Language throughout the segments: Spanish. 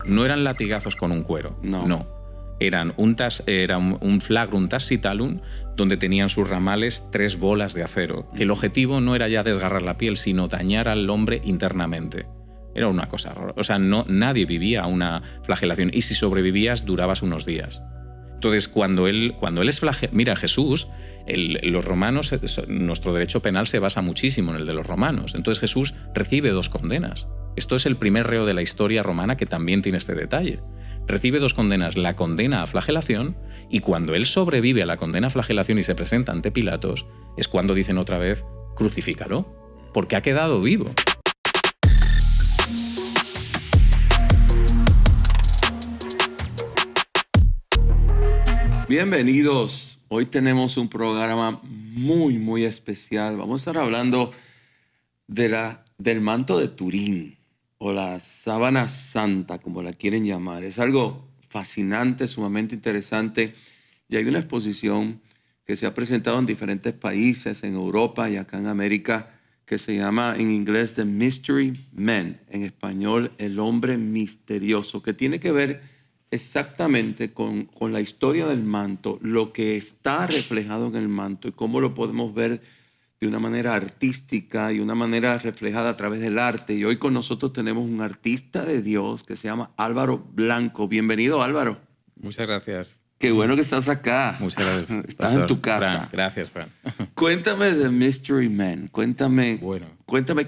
no eran latigazos con un cuero, no. Eran un flagrum tacitalium donde tenían sus ramales 3 bolas de acero, que el objetivo no era ya desgarrar la piel, sino dañar al hombre internamente. Era una cosa horrorosa. O sea, nadie vivía una flagelación, y si sobrevivías durabas unos días. Entonces, cuando él es flagelado... Mira, Jesús, los romanos, nuestro derecho penal se basa muchísimo en el de los romanos. Entonces Jesús recibe 2 condenas. Esto es el primer reo de la historia romana que también tiene este detalle. Recibe 2 condenas, la condena a flagelación, y cuando él sobrevive a la condena a flagelación y se presenta ante Pilatos, es cuando dicen otra vez, crucifícalo, porque ha quedado vivo. Bienvenidos. Hoy tenemos un programa muy especial. Vamos a estar hablando del manto de Turín, o la sábana santa, como la quieren llamar. Es algo fascinante, sumamente interesante, y hay una exposición que se ha presentado en diferentes países, en Europa y acá en América, que se llama en inglés The Mystery Man, en español El Hombre Misterioso, que tiene que ver exactamente con la historia del manto, lo que está reflejado en el manto y cómo lo podemos ver de una manera artística y una manera reflejada a través del arte. Y hoy con nosotros tenemos un artista de Dios que se llama Álvaro Blanco. Bienvenido, Álvaro. Muchas gracias. Qué bueno que estás acá. Muchas gracias. Estás en tu casa. Fran, gracias, Fran. Cuéntame de Mystery Man. Cuéntame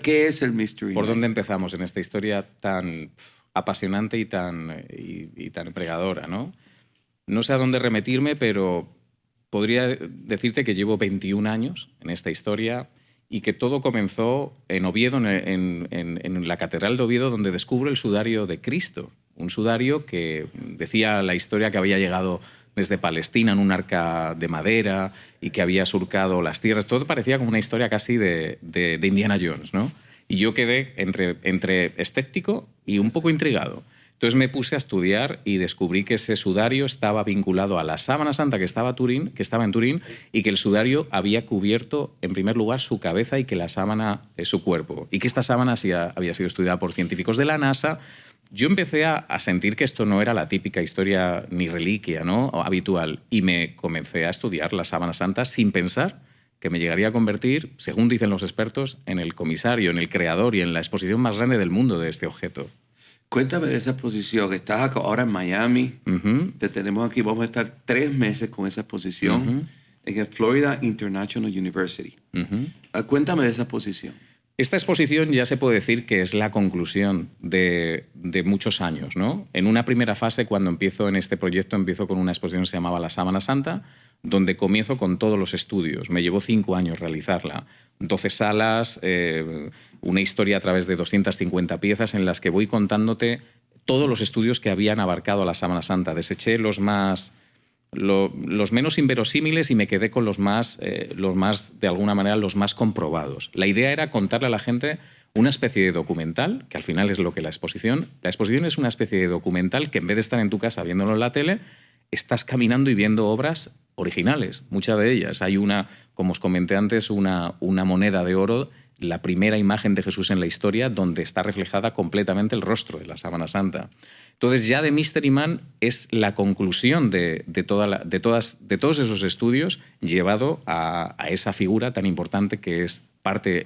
qué es el Mystery Man. ¿Por dónde empezamos en esta historia tan apasionante y tan empregadora, ¿no? No sé a dónde remitirme, pero podría decirte que llevo 21 años en esta historia y que todo comenzó en Oviedo, en la Catedral de Oviedo, donde descubro el sudario de Cristo. Un sudario que decía la historia que había llegado desde Palestina en un arca de madera y que había surcado las tierras. Todo parecía como una historia casi de Indiana Jones, ¿no? Y yo quedé entre escéptico y un poco intrigado. Entonces me puse a estudiar y descubrí que ese sudario estaba vinculado a la sábana santa que estaba en Turín, y que el sudario había cubierto, en primer lugar, su cabeza y que la sábana es su cuerpo. Y que esta sábana sí había sido estudiada por científicos de la NASA. Yo empecé a sentir que esto no era la típica historia ni reliquia, ¿no?, habitual, y me comencé a estudiar la sábana santa sin pensar que me llegaría a convertir, según dicen los expertos, en el comisario, en el creador y en la exposición más grande del mundo de este objeto. Cuéntame de esa exposición. Estás ahora en Miami. Te tenemos aquí. Vamos a estar 3 meses con esa exposición en el Florida International University. Cuéntame de esa exposición. Esta exposición ya se puede decir que es la conclusión de muchos años, ¿no? En una primera fase, cuando empiezo en este proyecto, empiezo con una exposición que se llamaba La Sábana Santa, donde comienzo con todos los estudios. Me llevó 5 años realizarla. 12 salas, una historia a través de 250 piezas en las que voy contándote todos los estudios que habían abarcado a la Sábana Santa. Deseché los menos inverosímiles y me quedé con los más, de alguna manera, los más comprobados. La idea era contarle a la gente una especie de documental, que al final es lo que la exposición es una especie de documental que en vez de estar en tu casa viéndolo en la tele, estás caminando y viendo obras originales, muchas de ellas. Hay una, como os comenté antes, una moneda de oro, la primera imagen de Jesús en la historia, donde está reflejada completamente el rostro de la sábana santa. Entonces ya The Mystery Man es la conclusión de todos esos estudios llevado a esa figura tan importante que es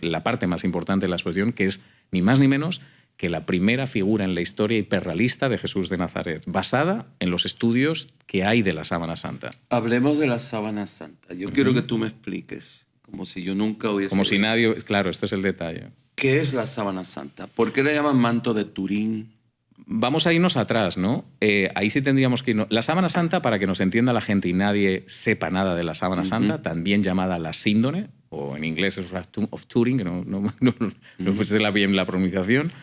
la parte más importante de la exposición, que es ni más ni menos que la primera figura en la historia hiperrealista de Jesús de Nazaret, basada en los estudios que hay de la sábana santa. Hablemos de la sábana santa. Yo quiero que tú me expliques, como si yo nunca hubiese... Como si nadie... Claro, este es el detalle. ¿Qué es la sábana santa? ¿Por qué le llaman manto de Turín? Vamos a irnos atrás, ¿no? Ahí sí tendríamos que irnos... La sábana santa, para que nos entienda la gente y nadie sepa nada de la sábana santa, también llamada la síndone, o en inglés es of Turin, que no sé bien la pronunciación.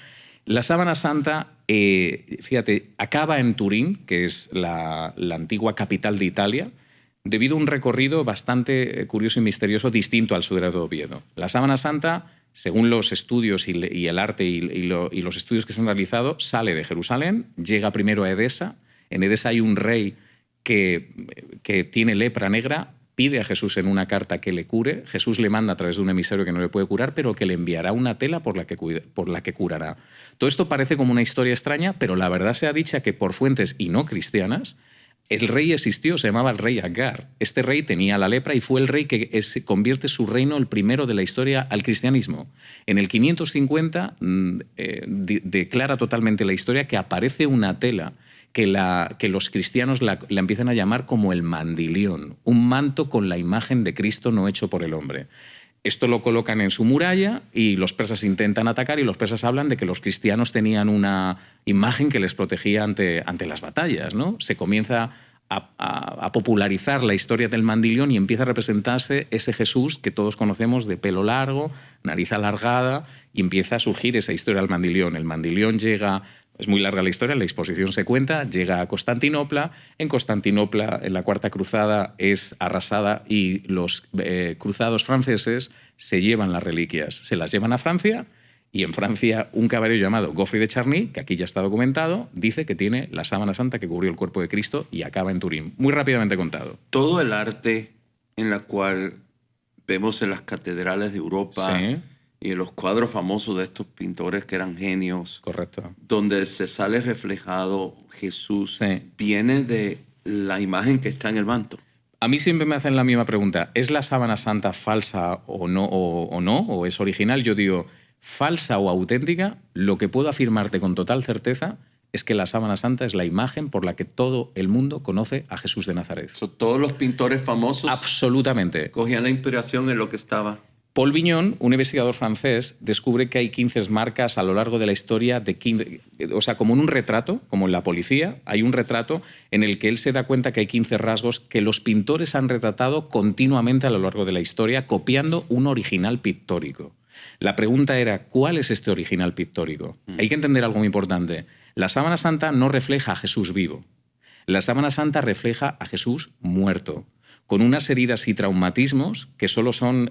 La sábana santa, fíjate, acaba en Turín, que es la antigua capital de Italia, debido a un recorrido bastante curioso y misterioso distinto al sudario de Oviedo. La sábana santa, según los estudios y el arte y los estudios que se han realizado, sale de Jerusalén, llega primero a Edesa. En Edesa hay un rey que tiene lepra negra, pide a Jesús en una carta que le cure. Jesús le manda a través de un emisario que no le puede curar, pero que le enviará una tela por la que curará. Todo esto parece como una historia extraña, pero la verdad sea dicha que por fuentes y no cristianas, el rey existió, se llamaba el rey Agar. Este rey tenía la lepra y fue el rey que convierte su reino, el primero de la historia, al cristianismo. En el 550 declara totalmente la historia que aparece una tela que los cristianos la empiezan a llamar como el mandilión, un manto con la imagen de Cristo no hecho por el hombre. Esto lo colocan en su muralla y los persas intentan atacar y los persas hablan de que los cristianos tenían una imagen que les protegía ante las batallas, ¿no? Se comienza a popularizar la historia del mandilión y empieza a representarse ese Jesús que todos conocemos de pelo largo, nariz alargada, y empieza a surgir esa historia del mandilión. El mandilión llega... Es muy larga la historia, la exposición se cuenta, llega a Constantinopla. En Constantinopla, en la Cuarta Cruzada, es arrasada y los cruzados franceses se llevan las reliquias. Se las llevan a Francia y en Francia un caballero llamado Geoffroy de Charny, que aquí ya está documentado, dice que tiene la sábana santa que cubrió el cuerpo de Cristo y acaba en Turín. Muy rápidamente contado. Todo el arte en la cual vemos en las catedrales de Europa... Sí. Y en los cuadros famosos de estos pintores que eran genios. Correcto. Donde se sale reflejado Jesús. Sí. Viene de la imagen que está en el manto. A mí siempre me hacen la misma pregunta. ¿Es la sábana santa falsa o no? ¿O es original? Yo digo, falsa o auténtica, lo que puedo afirmarte con total certeza es que la sábana santa es la imagen por la que todo el mundo conoce a Jesús de Nazaret. Todos los pintores famosos... Absolutamente. Cogían la inspiración en lo que estaba... Paul Vignon, un investigador francés, descubre que hay 15 marcas a lo largo de la historia, o sea, como en un retrato, como en la policía, hay un retrato en el que él se da cuenta que hay 15 rasgos que los pintores han retratado continuamente a lo largo de la historia, copiando un original pictórico. La pregunta era, ¿cuál es este original pictórico? Hay que entender algo muy importante. La sábana santa no refleja a Jesús vivo. La sábana santa refleja a Jesús muerto, con unas heridas y traumatismos que solo son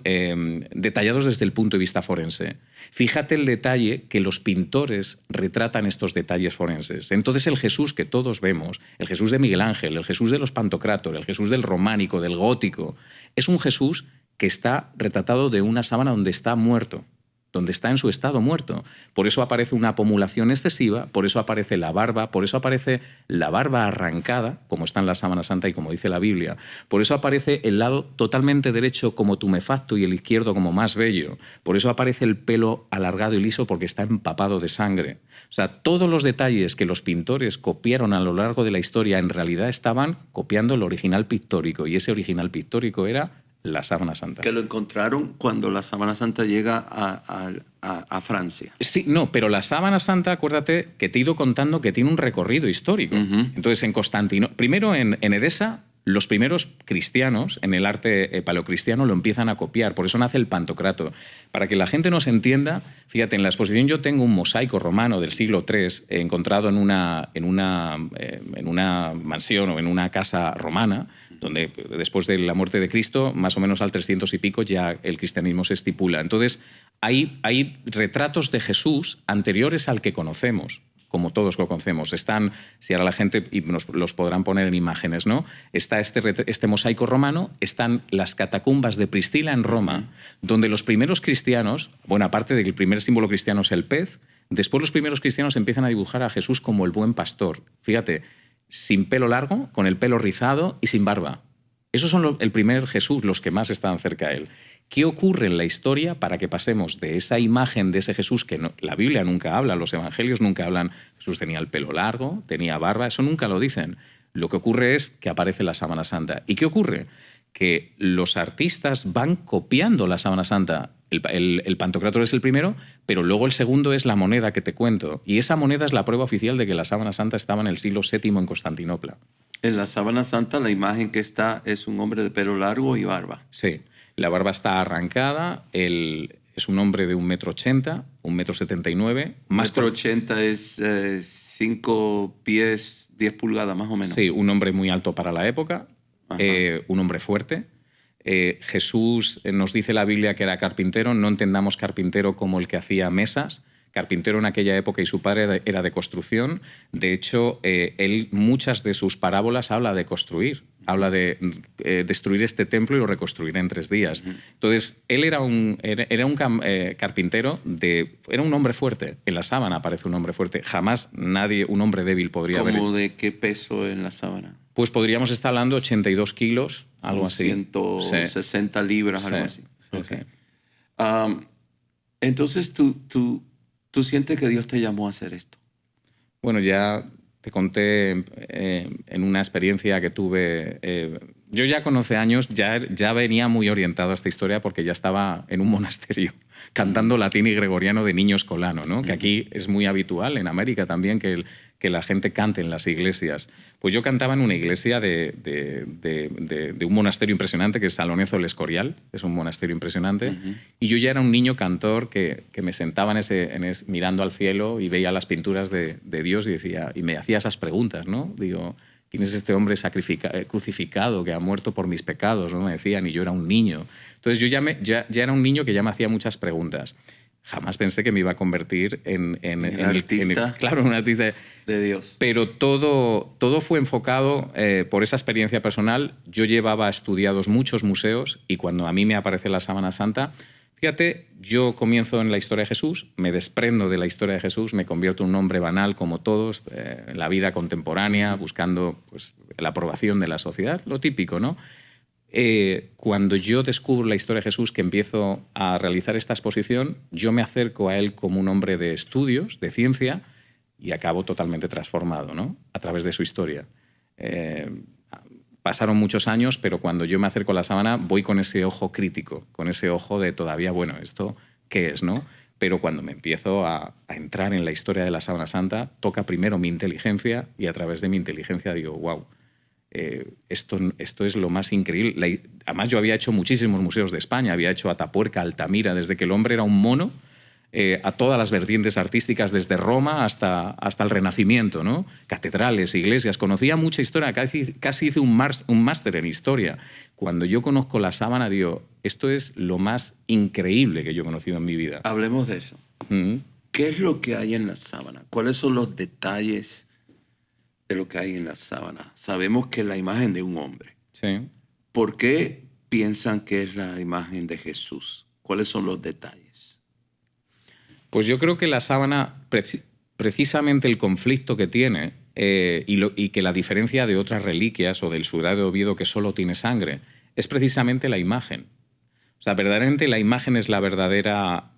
detallados desde el punto de vista forense. Fíjate el detalle que los pintores retratan estos detalles forenses. Entonces el Jesús que todos vemos, el Jesús de Miguel Ángel, el Jesús de los Pantocrátor, el Jesús del románico, del gótico, es un Jesús que está retratado de una sábana donde está muerto, donde está en su estado muerto. Por eso aparece una pomulación excesiva, por eso aparece la barba, por eso aparece la barba arrancada, como está en la sábana santa y como dice la Biblia. Por eso aparece el lado totalmente derecho como tumefacto y el izquierdo como más bello. Por eso aparece el pelo alargado y liso porque está empapado de sangre. O sea, todos los detalles que los pintores copiaron a lo largo de la historia en realidad estaban copiando el original pictórico, y ese original pictórico era la sábana santa. Que lo encontraron cuando la sábana santa llega a Francia. Sí, no, pero la sábana santa, acuérdate que te he ido contando que tiene un recorrido histórico. Entonces, en Constantinopla, primero en Edesa, los primeros cristianos en el arte paleocristiano lo empiezan a copiar, por eso nace el Pantocrator. Para que la gente nos entienda, fíjate, en la exposición yo tengo un mosaico romano del siglo III encontrado en una mansión o en una casa romana, donde después de la muerte de Cristo, más o menos al 300 y pico, ya el cristianismo se estipula. Entonces, hay retratos de Jesús anteriores al que conocemos, como todos lo conocemos. Están, si ahora la gente, y nos los podrán poner en imágenes, ¿no? Está este mosaico romano, están las catacumbas de Priscila en Roma, donde los primeros cristianos, bueno, aparte de que el primer símbolo cristiano es el pez, después los primeros cristianos empiezan a dibujar a Jesús como el buen pastor. Fíjate, sin pelo largo, con el pelo rizado y sin barba. Esos son el primer Jesús, los que más estaban cerca a él. ¿Qué ocurre en la historia para que pasemos de esa imagen de ese Jesús que la Biblia nunca habla, los evangelios nunca hablan, Jesús tenía el pelo largo, tenía barba, eso nunca lo dicen? Lo que ocurre es que aparece la sábana santa. ¿Y qué ocurre? Que los artistas van copiando la sábana santa. El Pantocrátor es el primero, pero luego el segundo es la moneda que te cuento. Y esa moneda es la prueba oficial de que la sábana santa estaba en el siglo VII en Constantinopla. En la sábana santa la imagen que está es un hombre de pelo largo y barba. Sí, la barba está arrancada, es un hombre de 1,80 m, 1,79 m. 1,80 m es 5 pies, 10 pulgadas más o menos. Sí, un hombre muy alto para la época, un hombre fuerte. Jesús, nos dice la Biblia que era carpintero, no entendamos carpintero como el que hacía mesas. Carpintero en aquella época y su padre era de construcción. De hecho, él muchas de sus parábolas habla de construir. habla de destruir este templo y lo reconstruiré en 3 días. Entonces, él era un carpintero, era un hombre fuerte. En la sábana aparece un hombre fuerte. Jamás un hombre débil podría haber... ¿Cómo de qué peso en la sábana? Pues podríamos estar hablando 82 kilos, algo así. 160 libras, algo así. Sí, Okay. sí. Entonces, ¿tú sientes que Dios te llamó a hacer esto? Bueno, ya te conté en una experiencia que tuve. Yo ya con 11 años ya venía muy orientado a esta historia porque ya estaba en un monasterio cantando latín y gregoriano de niño escolano, ¿no? Que aquí es muy habitual, en América también, que la gente cante en las iglesias. Pues yo cantaba en una iglesia de un monasterio impresionante que es Salonezo el Escorial, es un monasterio impresionante, y yo ya era un niño cantor que me sentaba mirando al cielo y veía las pinturas de Dios y me hacía esas preguntas, ¿no? Digo, ¿quién es este hombre crucificado que ha muerto por mis pecados? ¿No? Me decían, y yo era un niño. Entonces yo ya era un niño que ya me hacía muchas preguntas. Jamás pensé que me iba a convertir en un artista de Dios. Pero todo fue enfocado por esa experiencia personal. Yo llevaba estudiados muchos museos y cuando a mí me aparece la Sábana Santa, fíjate, yo comienzo en la historia de Jesús, me desprendo de la historia de Jesús, me convierto en un hombre banal como todos, en la vida contemporánea, buscando pues, la aprobación de la sociedad, lo típico, ¿no? Cuando yo descubro la historia de Jesús, que empiezo a realizar esta exposición, yo me acerco a él como un hombre de estudios, de ciencia, y acabo totalmente transformado, ¿no? A través de su historia. Pasaron muchos años, pero cuando yo me acerco a la sábana voy con ese ojo crítico, con ese ojo de todavía, bueno, ¿esto qué es, no? Pero cuando me empiezo a entrar en la historia de la Sábana Santa, toca primero mi inteligencia y a través de mi inteligencia digo, wow, esto es lo más increíble. Además, yo había hecho muchísimos museos de España, había hecho Atapuerca, Altamira, desde que el hombre era un mono, a todas las vertientes artísticas, desde Roma hasta el Renacimiento, ¿no? Catedrales, iglesias, conocía mucha historia, casi hice un máster en historia. Cuando yo conozco la sábana, digo, esto es lo más increíble que yo he conocido en mi vida. Hablemos de eso. ¿Qué es lo que hay en la sábana? ¿Cuáles son los detalles de lo que hay en la sábana? Sabemos que es la imagen de un hombre. Sí. ¿Por qué piensan que es la imagen de Jesús? ¿Cuáles son los detalles? Pues yo creo que la sábana, precisamente el conflicto que tiene y que la diferencia de otras reliquias o del sudario de Oviedo que solo tiene sangre, es precisamente la imagen. O sea, verdaderamente la imagen es la verdadera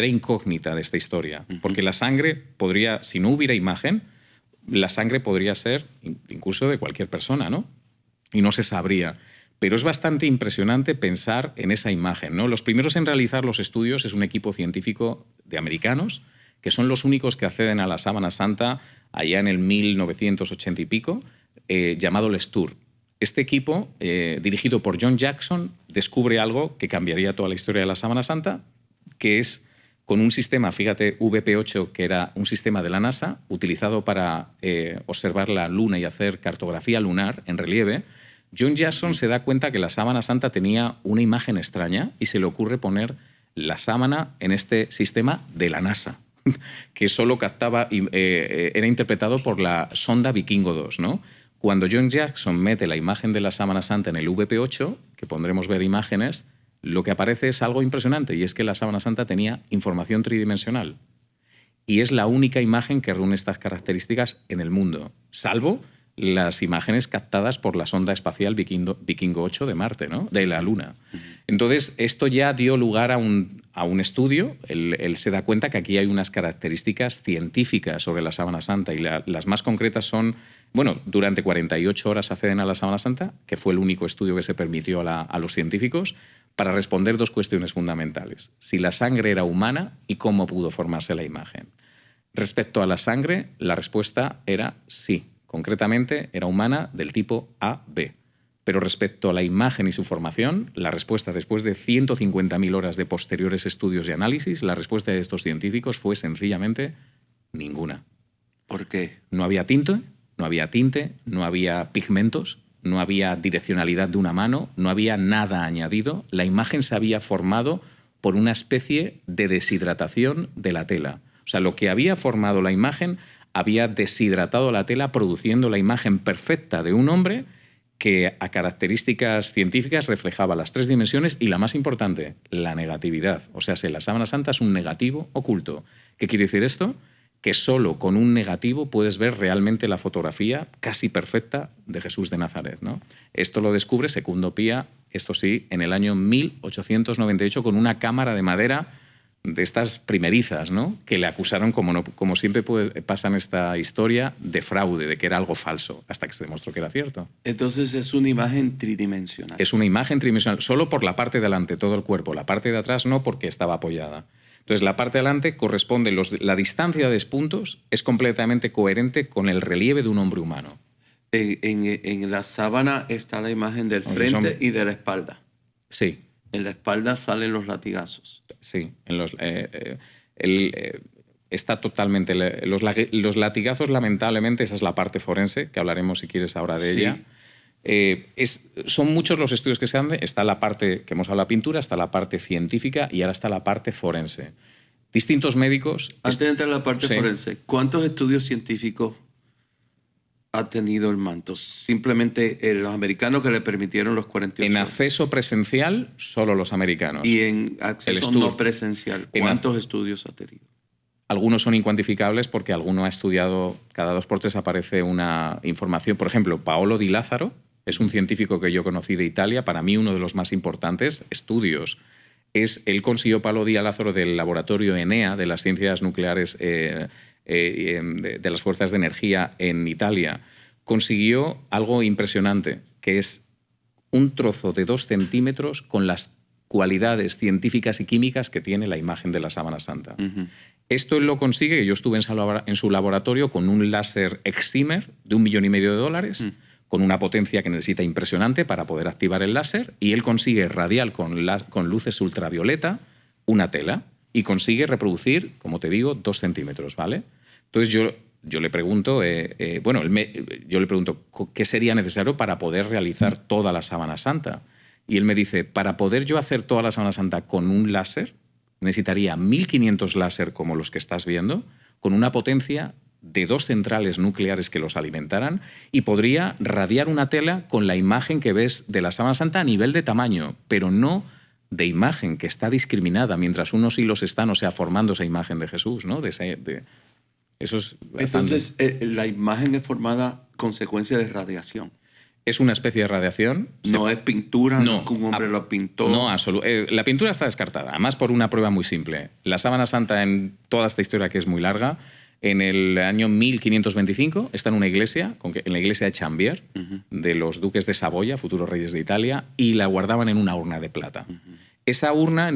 incógnita de esta historia. Porque la sangre podría, si no hubiera imagen, la sangre podría ser incluso de cualquier persona, ¿no? Y no se sabría. Pero es bastante impresionante pensar en esa imagen, ¿no? Los primeros en realizar los estudios es un equipo científico de americanos, que son los únicos que acceden a la Sábana Santa allá en el 1980 y pico, llamado Lestur. Este equipo, dirigido por John Jackson, descubre algo que cambiaría toda la historia de la Sábana Santa, que es con un sistema, fíjate, VP8, que era un sistema de la NASA, utilizado para observar la Luna y hacer cartografía lunar en relieve. John Jackson se da cuenta que la Sábana Santa tenía una imagen extraña y se le ocurre poner la sábana en este sistema de la NASA, que solo captaba, era interpretado por la sonda Vikingo 2, ¿no? Cuando John Jackson mete la imagen de la Sábana Santa en el VP8, que pondremos ver imágenes, lo que aparece es algo impresionante, y es que la Sábana Santa tenía información tridimensional. Y es la única imagen que reúne estas características en el mundo, salvo las imágenes captadas por la sonda espacial Vikingo 8 de Marte, ¿no? De la Luna. Entonces, esto ya dio lugar a un estudio. Él se da cuenta que aquí hay unas características científicas sobre la Sábana Santa y las más concretas son, bueno, durante 48 horas acceden a la Sábana Santa, que fue el único estudio que se permitió a los científicos, para responder 2 cuestiones fundamentales. Si la sangre era humana y cómo pudo formarse la imagen. Respecto a la sangre, la respuesta era sí. Concretamente, era humana del tipo AB. Pero respecto a la imagen y su formación, la respuesta, después de 150.000 horas de posteriores estudios y análisis, la respuesta de estos científicos fue sencillamente ninguna. ¿Por qué? No había tinte, no había pigmentos, no había direccionalidad de una mano, no había nada añadido. La imagen se había formado por una especie de deshidratación de la tela. O sea, lo que había formado la imagen había deshidratado la tela produciendo la imagen perfecta de un hombre que a características científicas reflejaba las 3 dimensiones y la más importante, la negatividad. O sea, la sábana santa es un negativo oculto. ¿Qué quiere decir esto? Que solo con un negativo puedes ver realmente la fotografía casi perfecta de Jesús de Nazaret, ¿no? Esto lo descubre Secundo Pía, esto sí, en el año 1898 con una cámara de madera de estas primerizas, ¿no? Que le acusaron, como siempre pasa en esta historia, de fraude, de que era algo falso, hasta que se demostró que era cierto. Entonces es una imagen tridimensional. Es una imagen tridimensional, solo por la parte de delante, todo el cuerpo. La parte de atrás no, porque estaba apoyada. Entonces, la parte de delante corresponde, la distancia de puntos es completamente coherente con el relieve de un hombre humano. En la sábana está la imagen del frente y de la espalda. Sí. En la espalda salen los latigazos. Sí, está totalmente... Los latigazos, lamentablemente, esa es la parte forense, que hablaremos si quieres ahora de ella. Son muchos los estudios que se han... Está la parte que hemos hablado de la pintura, está la parte científica y ahora está la parte forense. Distintos médicos... Antes de entrar a la parte forense, ¿cuántos estudios científicos ha tenido el manto? Simplemente los americanos que le permitieron los 48. En acceso presencial, solo los americanos. Y en acceso no presencial, ¿cuántos estudios ha tenido? Algunos son incuantificables porque alguno ha estudiado, cada 2 por 3 aparece una información. Por ejemplo, Paolo Di Lázaro es un científico que yo conocí de Italia, para mí uno de los más importantes estudios. Él consiguió, Paolo Di Lázaro, del laboratorio ENEA, de las ciencias nucleares de las fuerzas de energía en Italia, consiguió algo impresionante, que es un trozo de 2 centímetros con las cualidades científicas y químicas que tiene la imagen de la sábana santa. Esto él lo consigue, yo estuve en su laboratorio con un láser excimer de $1,5 millones, con una potencia que necesita impresionante para poder activar el láser, y él consigue radiar con luces ultravioleta una tela y consigue reproducir, como te digo, 2 centímetros, ¿vale? Entonces yo le pregunto, yo le pregunto qué sería necesario para poder realizar toda la sábana santa. Y él me dice, para poder yo hacer toda la sábana santa con un láser, necesitaría 1.500 láser como los que estás viendo, con una potencia de 2 centrales nucleares que los alimentaran, y podría radiar una tela con la imagen que ves de la sábana santa a nivel de tamaño, pero no de imagen, que está discriminada, mientras unos hilos están, formando esa imagen de Jesús, ¿no? Eso es bastante... Entonces, la imagen es formada consecuencia de radiación. Es una especie de radiación. No es pintura, no es que un hombre lo pintó. No, la pintura está descartada, además por una prueba muy simple. La sábana santa, en toda esta historia que es muy larga, en el año 1525 está en una iglesia, en la iglesia de Chambier, de los duques de Saboya, futuros reyes de Italia, y la guardaban en una urna de plata. Esa urna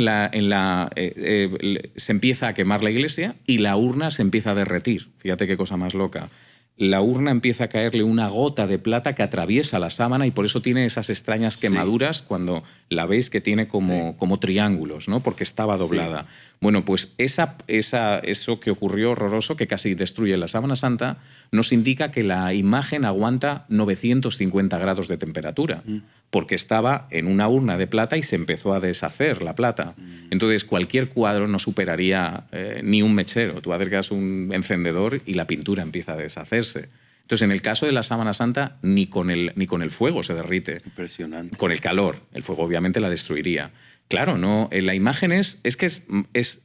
se empieza a quemar la iglesia y la urna se empieza a derretir. Fíjate qué cosa más loca. La urna empieza a caerle una gota de plata que atraviesa la sábana y por eso tiene esas extrañas quemaduras cuando la veis, que tiene como triángulos, ¿no? Porque estaba doblada. Sí. Bueno, pues eso que ocurrió horroroso, que casi destruye la sábana santa, nos indica que la imagen aguanta 950 grados de temperatura, porque estaba en una urna de plata y se empezó a deshacer la plata. Entonces, cualquier cuadro no superaría ni un mechero. Tú acercas un encendedor y la pintura empieza a deshacerse. Entonces, en el caso de la sábana santa, ni con el fuego se derrite. Impresionante. Con el calor. El fuego obviamente la destruiría. Claro, no, la imagen es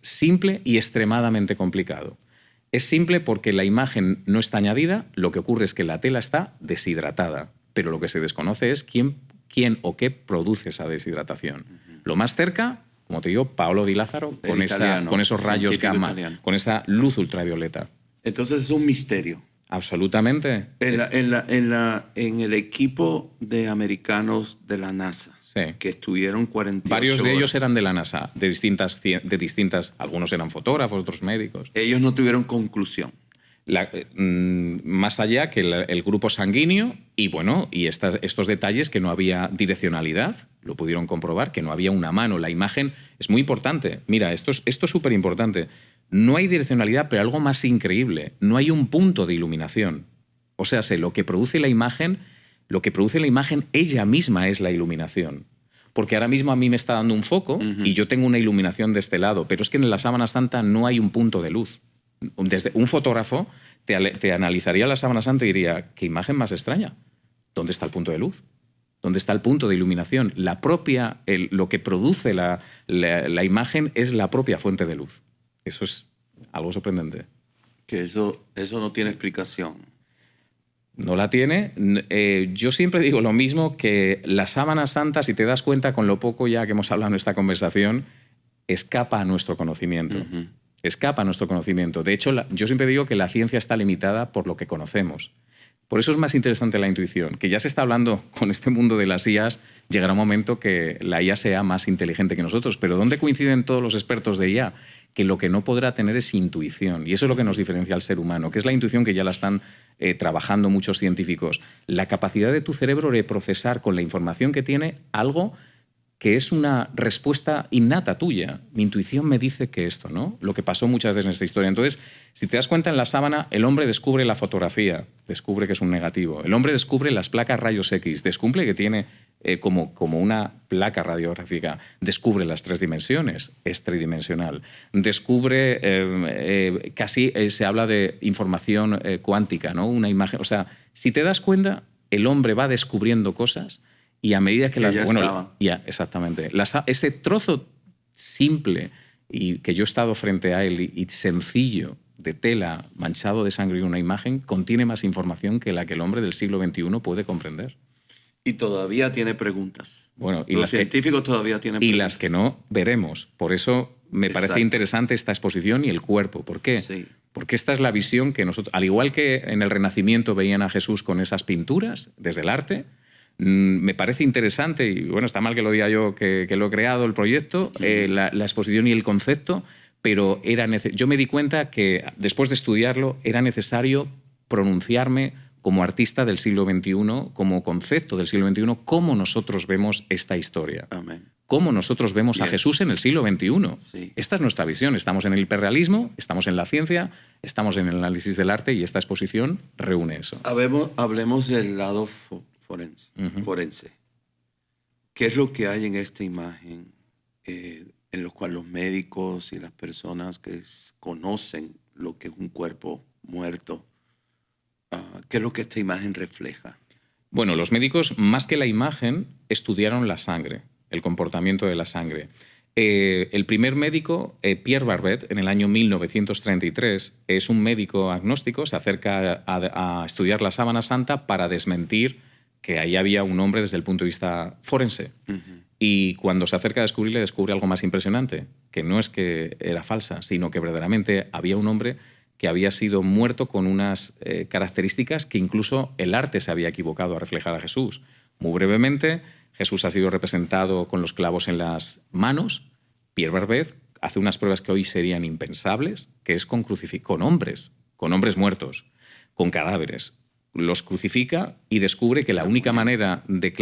simple y extremadamente complicado. Es simple porque la imagen no está añadida, lo que ocurre es que la tela está deshidratada, pero lo que se desconoce es quién o qué produce esa deshidratación. Lo más cerca, como te digo, Paolo Di Lázaro, con esos rayos gamma, con esa luz ultravioleta. Entonces es un misterio. Absolutamente. En el equipo de americanos de la NASA, que estuvieron 48 Varios de ellos eran de la NASA, de distintas, algunos eran fotógrafos, otros médicos. Ellos no tuvieron conclusión. Más allá que el grupo sanguíneo y estos detalles, que no había direccionalidad, lo pudieron comprobar, que no había una mano. La imagen es muy importante. Mira, esto es súper importante. No hay direccionalidad, pero algo más increíble, no hay un punto de iluminación. O sea, lo que produce la imagen, ella misma es la iluminación. Porque ahora mismo a mí me está dando un foco y yo tengo una iluminación de este lado, pero es que en la sábana santa no hay un punto de luz. Desde un fotógrafo te analizaría la sábana santa y diría, ¿qué imagen más extraña? ¿Dónde está el punto de luz? ¿Dónde está el punto de iluminación? Lo que produce la imagen es la propia fuente de luz. Eso es algo sorprendente. Que eso no tiene explicación. No la tiene. Yo siempre digo lo mismo, que la sábana santa, si te das cuenta con lo poco ya que hemos hablado en esta conversación, escapa a nuestro conocimiento. Escapa a nuestro conocimiento. De hecho, yo siempre digo que la ciencia está limitada por lo que conocemos. Por eso es más interesante la intuición, que ya se está hablando con este mundo de las IAs, llegará un momento que la IA sea más inteligente que nosotros. Pero ¿dónde coinciden todos los expertos de IA? Que lo que no podrá tener es intuición. Y eso es lo que nos diferencia al ser humano, que es la intuición que ya la están trabajando muchos científicos. La capacidad de tu cerebro de procesar con la información que tiene algo que es una respuesta innata tuya. Mi intuición me dice que esto, ¿no? Lo que pasó muchas veces en esta historia. Entonces, si te das cuenta, en la sábana, el hombre descubre la fotografía, descubre que es un negativo. El hombre descubre las placas rayos X, descubre que tiene como una placa radiográfica. Descubre las 3 dimensiones, es tridimensional. Descubre, casi se habla de información cuántica, ¿no? Una imagen. O sea, si te das cuenta, el hombre va descubriendo cosas. Y a medida que ya exactamente. Ese trozo simple y que yo he estado frente a él y sencillo de tela manchado de sangre y una imagen contiene más información que la que el hombre del siglo XXI puede comprender. Y todavía tiene preguntas. Bueno, y los científicos todavía tienen preguntas. Y las que no veremos. Por eso me parece interesante esta exposición y el cuerpo. ¿Por qué? Sí. Porque esta es la visión que nosotros, al igual que en el Renacimiento veían a Jesús con esas pinturas desde el arte, me parece interesante, y bueno, está mal que lo diga yo que lo he creado, el proyecto, la exposición y el concepto, pero yo me di cuenta que después de estudiarlo era necesario pronunciarme como artista del siglo XXI, como concepto del siglo XXI, cómo nosotros vemos esta historia. Amén. Cómo nosotros vemos a Jesús en el siglo XXI. Sí. Esta es nuestra visión. Estamos en el hiperrealismo, estamos en la ciencia, estamos en el análisis del arte y esta exposición reúne eso. Hablemos del lado forense. ¿Qué es lo que hay en esta imagen en lo cual los médicos y las personas que conocen lo que es un cuerpo muerto, qué es lo que esta imagen refleja? Bueno, los médicos, más que la imagen, estudiaron la sangre, el comportamiento de la sangre. El primer médico, Pierre Barbet, en el año 1933, es un médico agnóstico, se acerca a estudiar la sábana santa para desmentir que ahí había un hombre desde el punto de vista forense. Y cuando se acerca a descubrirle, descubre algo más impresionante, que no es que era falsa, sino que verdaderamente había un hombre que había sido muerto con unas características que incluso el arte se había equivocado a reflejar a Jesús. Muy brevemente, Jesús ha sido representado con los clavos en las manos. Pierre Barbet hace unas pruebas que hoy serían impensables, que es con hombres muertos, con cadáveres. Los crucifica y descubre que la única manera de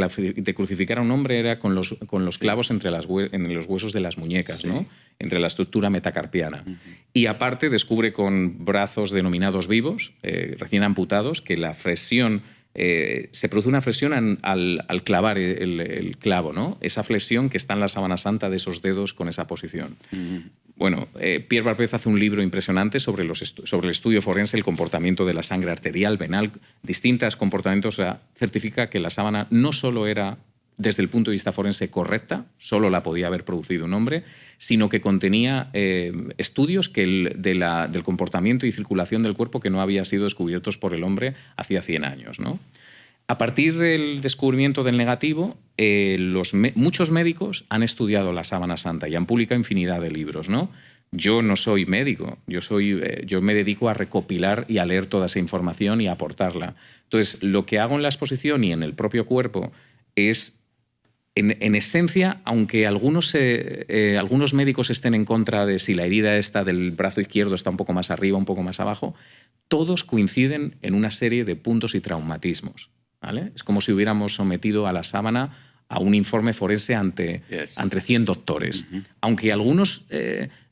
crucificar a un hombre era con los clavos en los huesos de las muñecas, ¿no? Entre la estructura metacarpiana. Y aparte descubre con brazos denominados vivos, recién amputados, que la flexión, se produce una flexión al clavar el clavo, ¿no? Esa flexión que está en la sábana santa de esos dedos con esa posición. Bueno, Pierre Barbet hace un libro impresionante sobre el estudio forense, el comportamiento de la sangre arterial, venal, distintos comportamientos. O sea, certifica que la sábana no solo era, desde el punto de vista forense, correcta, solo la podía haber producido un hombre, sino que contenía estudios del comportamiento y circulación del cuerpo que no habían sido descubiertos por el hombre hacía 100 años, ¿no? A partir del descubrimiento del negativo, muchos médicos han estudiado la sábana santa y han publicado infinidad de libros, ¿no? Yo no soy médico, yo me dedico a recopilar y a leer toda esa información y a aportarla. Entonces, lo que hago en la exposición y en el propio cuerpo es, en esencia, aunque algunos médicos estén en contra de si la herida esta del brazo izquierdo está un poco más arriba, un poco más abajo, todos coinciden en una serie de puntos y traumatismos. ¿Vale? Es como si hubiéramos sometido a la sábana a un informe forense ante 100 doctores. Aunque algunos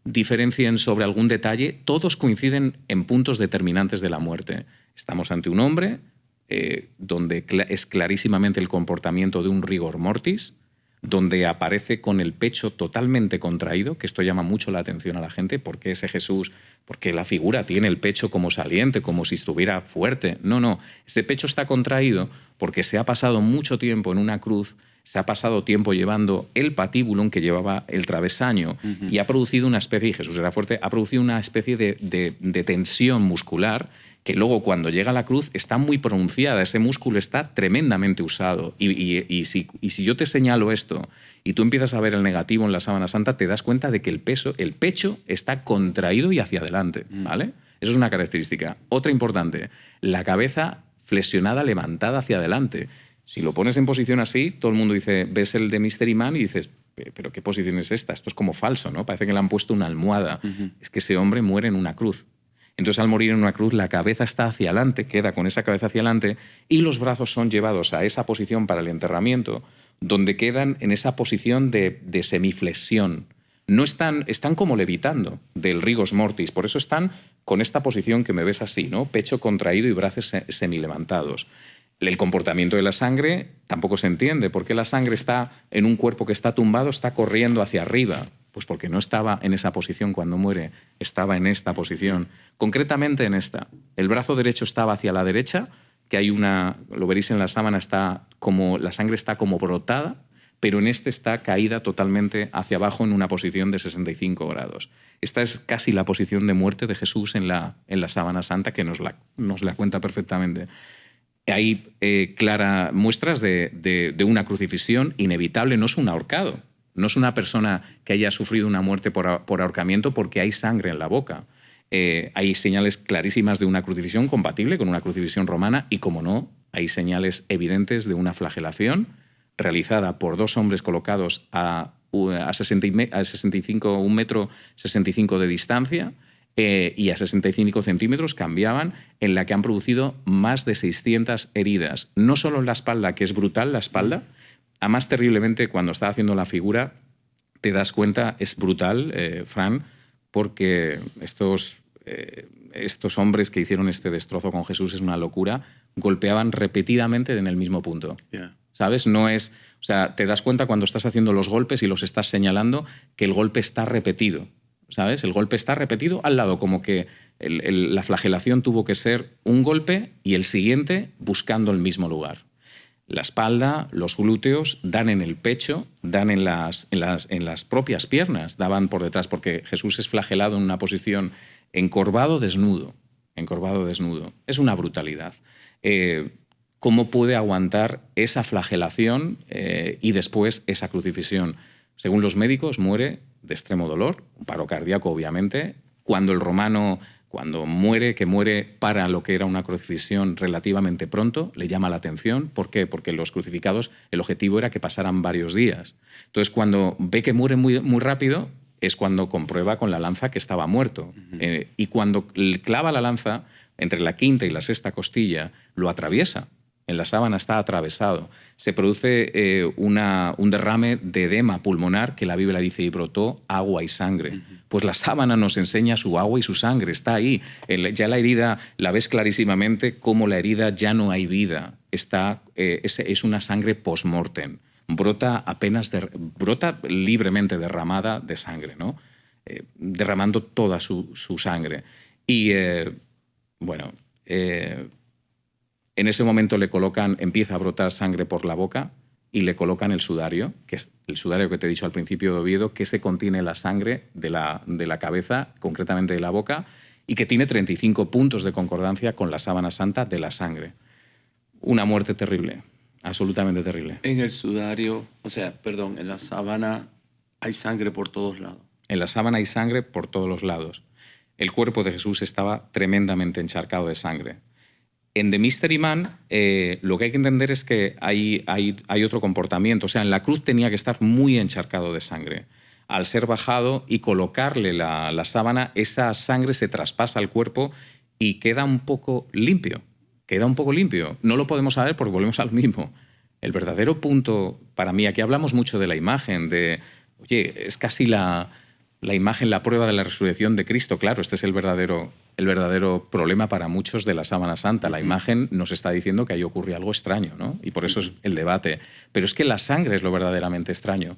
diferencien sobre algún detalle, todos coinciden en puntos determinantes de la muerte. Estamos ante un hombre donde es clarísimamente el comportamiento de un rigor mortis, donde aparece con el pecho totalmente contraído, que esto llama mucho la atención a la gente, porque ese Jesús, porque la figura tiene el pecho como saliente, como si estuviera fuerte. No, no, ese pecho está contraído porque se ha pasado mucho tiempo en una cruz, se ha pasado tiempo llevando el patíbulum que llevaba el travesaño y ha producido una especie, y Jesús era fuerte, ha producido una especie de tensión muscular que luego cuando llega a la cruz está muy pronunciada, ese músculo está tremendamente usado. Y si yo te señalo esto y tú empiezas a ver el negativo en la sábana santa, te das cuenta de que el pecho está contraído y hacia adelante, ¿vale? Eso es una característica. Otra importante, la cabeza flexionada, levantada hacia adelante. Si lo pones en posición así, todo el mundo dice, ves el de Mystery Man y dices, ¿pero qué posición es esta? Esto es como falso, ¿no? Parece que le han puesto una almohada. Es que ese hombre muere en una cruz. Entonces, al morir en una cruz, la cabeza está hacia adelante, queda con esa cabeza hacia adelante, y los brazos son llevados a esa posición para el enterramiento, donde quedan en esa posición de semiflexión. No están como levitando del rigos mortis, por eso están con esta posición que me ves así, ¿no? Pecho contraído y brazos semilevantados. El comportamiento de la sangre tampoco se entiende. ¿Por qué la sangre está en un cuerpo que está tumbado, está corriendo hacia arriba? Pues porque no estaba en esa posición cuando muere, estaba en esta posición. Concretamente en esta. El brazo derecho estaba hacia la derecha, que hay una, lo veréis en la sábana, la sangre está como brotada, pero en este está caída totalmente hacia abajo en una posición de 65 grados. Esta es casi la posición de muerte de Jesús en la sábana santa, que nos la cuenta perfectamente. Hay claras muestras de una crucifixión inevitable, no es un ahorcado, no es una persona que haya sufrido una muerte por ahorcamiento porque hay sangre en la boca. Hay señales clarísimas de una crucifixión compatible con una crucifixión romana y, como no, hay señales evidentes de una flagelación realizada por dos hombres colocados a 65, 1,65 m de distancia, y a 65 centímetros cambiaban, en la que han producido más de 600 heridas. No solo en la espalda, que es brutal la espalda, a más terriblemente cuando está haciendo la figura, te das cuenta, es brutal, Fran, porque estos hombres que hicieron este destrozo con Jesús, es una locura, golpeaban repetidamente en el mismo punto. Yeah. ¿Sabes? No es, o sea, te das cuenta cuando estás haciendo los golpes y los estás señalando que el golpe está repetido. ¿Sabes? El golpe está repetido al lado, como que la flagelación tuvo que ser un golpe y el siguiente buscando el mismo lugar. La espalda, los glúteos, dan en el pecho, dan en las propias piernas, daban por detrás, porque Jesús es flagelado en una posición encorvado, desnudo. Es una brutalidad. ¿Cómo puede aguantar esa flagelación y después esa crucifixión? Según los médicos, muere de extremo dolor, un paro cardíaco, obviamente. Cuando el romano, cuando muere, que muere para lo que era una crucifixión relativamente pronto, le llama la atención. ¿Por qué? Porque los crucificados, el objetivo era que pasaran varios días. Entonces, cuando ve que muere muy, muy rápido, es cuando comprueba con la lanza que estaba muerto. Y cuando clava la lanza, entre la quinta y la sexta costilla, lo atraviesa. En la sábana está atravesado. Se produce un derrame de edema pulmonar, que la Biblia dice, y brotó agua y sangre. Pues la sábana nos enseña su agua y su sangre, está ahí. Ya la herida la ves clarísimamente, como la herida ya no hay vida. Es una sangre post-mortem. Brota libremente derramada de sangre, ¿no? Derramando toda su sangre. Y, en ese momento empieza a brotar sangre por la boca y le colocan el sudario, que es el sudario que te he dicho al principio de Oviedo, que se contiene la sangre de la cabeza, concretamente de la boca, y que tiene 35 puntos de concordancia con la sábana santa de la sangre. Una muerte terrible, absolutamente terrible. En el sudario, en la sábana hay sangre por todos lados. En la sábana hay sangre por todos los lados. El cuerpo de Jesús estaba tremendamente encharcado de sangre. En The Mystery Man, lo que hay que entender es que hay otro comportamiento. O sea, en la cruz tenía que estar muy encharcado de sangre. Al ser bajado y colocarle la sábana, esa sangre se traspasa al cuerpo y queda un poco limpio. No lo podemos saber porque volvemos al mismo. El verdadero punto, para mí, aquí hablamos mucho de la imagen, es casi La imagen, la prueba de la resurrección de Cristo, claro, este es el verdadero problema para muchos de la sábana santa. La imagen nos está diciendo que ahí ocurre algo extraño, ¿no? Y por eso es el debate. Pero es que la sangre es lo verdaderamente extraño.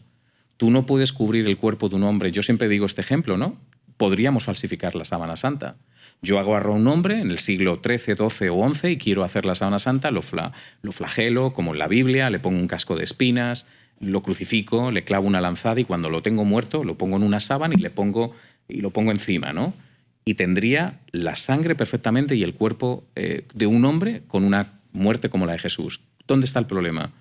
Tú no puedes cubrir el cuerpo de un hombre. Yo siempre digo este ejemplo, ¿no? Podríamos falsificar la sábana santa. Yo agarro a un hombre en el siglo XIII, XII o XI y quiero hacer la sábana santa, lo flagelo, como en la Biblia, le pongo un casco de espinas, lo crucifico, le clavo una lanzada y cuando lo tengo muerto lo pongo en una sábana y lo pongo encima, ¿no? Y tendría la sangre perfectamente y el cuerpo de un hombre con una muerte como la de Jesús. ¿Dónde está el problema?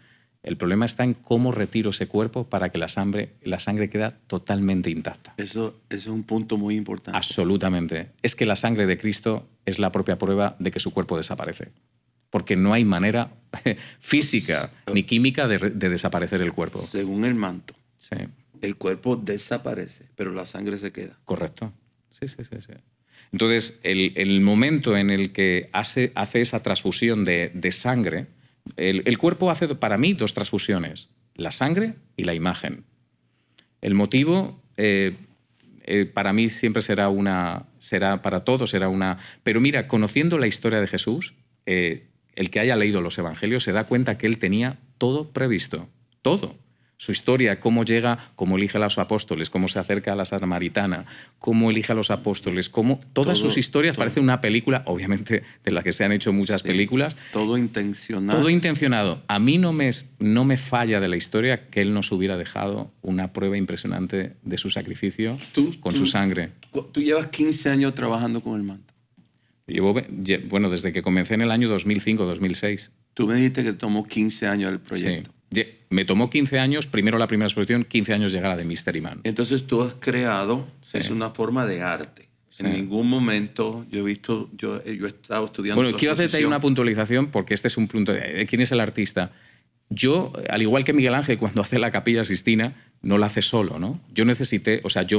El problema está en cómo retiro ese cuerpo para que la sangre queda totalmente intacta. Eso es un punto muy importante. Absolutamente. Es que la sangre de Cristo es la propia prueba de que su cuerpo desaparece. Porque no hay manera física ni química de desaparecer el cuerpo. Según el manto, Sí. el cuerpo desaparece, pero la sangre se queda. Correcto. Sí. Entonces, el momento en el que hace esa transfusión de sangre, el cuerpo hace para mí dos transfusiones, la sangre y la imagen. El motivo para mí siempre será para todos será una... Pero mira, conociendo la historia de Jesús, el que haya leído los evangelios se da cuenta que él tenía todo previsto, todo. Su historia, cómo llega, cómo elige a los apóstoles, cómo se acerca a la samaritana, cómo elige a los apóstoles, cómo todas sus historias parecen una película, obviamente de la que se han hecho muchas películas. Todo intencionado. Todo intencionado. A mí no me falla de la historia que él nos hubiera dejado una prueba impresionante de su sacrificio con su sangre. Tú llevas 15 años trabajando con el manto. Bueno, desde que comencé en el año 2005-2006. Tú me dijiste que tomó 15 años el proyecto. Sí. Me tomó 15 años, primero la primera exposición, 15 años llegar a The Mystery Man. Entonces tú has creado, es una forma de arte. Sí. En ningún momento yo he estado estudiando. Bueno, quiero hacerte ahí una puntualización porque este es un punto. ¿Quién es el artista? Yo, al igual que Miguel Ángel, cuando hace la Capilla Sixtina, no la hace solo, ¿no? Yo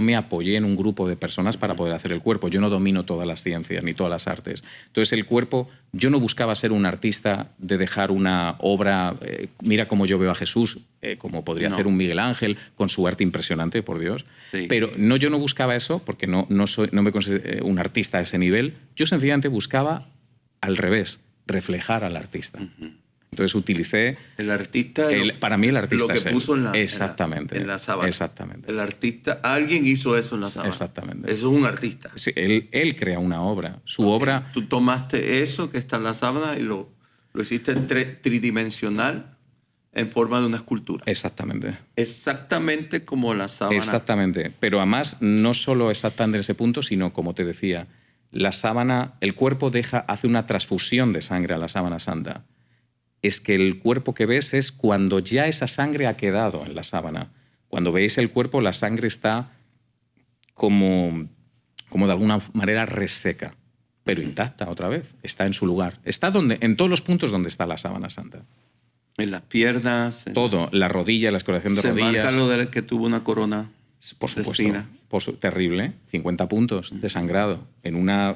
me apoyé en un grupo de personas para poder hacer el cuerpo. Yo no domino todas las ciencias ni todas las artes. Entonces, el cuerpo, yo no buscaba ser un artista de dejar una obra, mira cómo yo veo a Jesús, como podría hacer un Miguel Ángel, con su arte impresionante, por Dios. Sí. Pero yo no buscaba eso, porque no me considero un artista a ese nivel. Yo sencillamente buscaba, al revés, reflejar al artista. Entonces utilicé... El artista... para mí el artista es lo que puso en la sábana. Exactamente. El artista... Alguien hizo eso en la sábana. Exactamente. Eso es un artista. Sí, él crea una obra. Su obra... Tú tomaste eso que está en la sábana y lo hiciste tridimensional en forma de una escultura. Exactamente. Exactamente como la sábana. Exactamente. Pero además, no solo exactamente en ese punto, sino, como te decía, la sábana, el cuerpo hace una transfusión de sangre a la sábana santa. Es que el cuerpo que ves es cuando ya esa sangre ha quedado en la sábana. Cuando veis el cuerpo, la sangre está como de alguna manera reseca, pero intacta otra vez. Está en su lugar. Está en todos los puntos donde está la sábana santa. En las piernas. Todo, la rodilla, la escoriación de rodillas. Se marca lo del que tuvo una corona. Por supuesto. Terrible. 50 puntos de sangrado.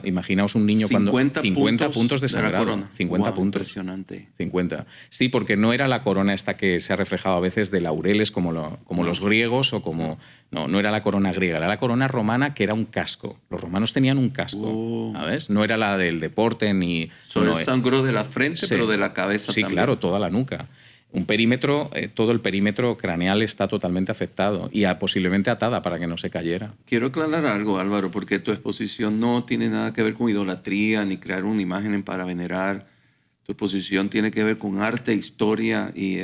Imaginaos un niño 50 puntos de sangrado. 50 puntos. Impresionante. 50. Sí, porque no era la corona esta que se ha reflejado a veces de laureles como los griegos o como... No era la corona griega, era la corona romana que era un casco. Los romanos tenían un casco, ¿sabes? No era la del deporte ni... Solo sangró de la frente, pero de la cabeza también. Sí, claro, toda la nuca. Un perímetro, todo el perímetro craneal está totalmente afectado y posiblemente atada para que no se cayera. Quiero aclarar algo, Álvaro, porque tu exposición no tiene nada que ver con idolatría ni crear una imagen para venerar. Tu exposición tiene que ver con arte, historia y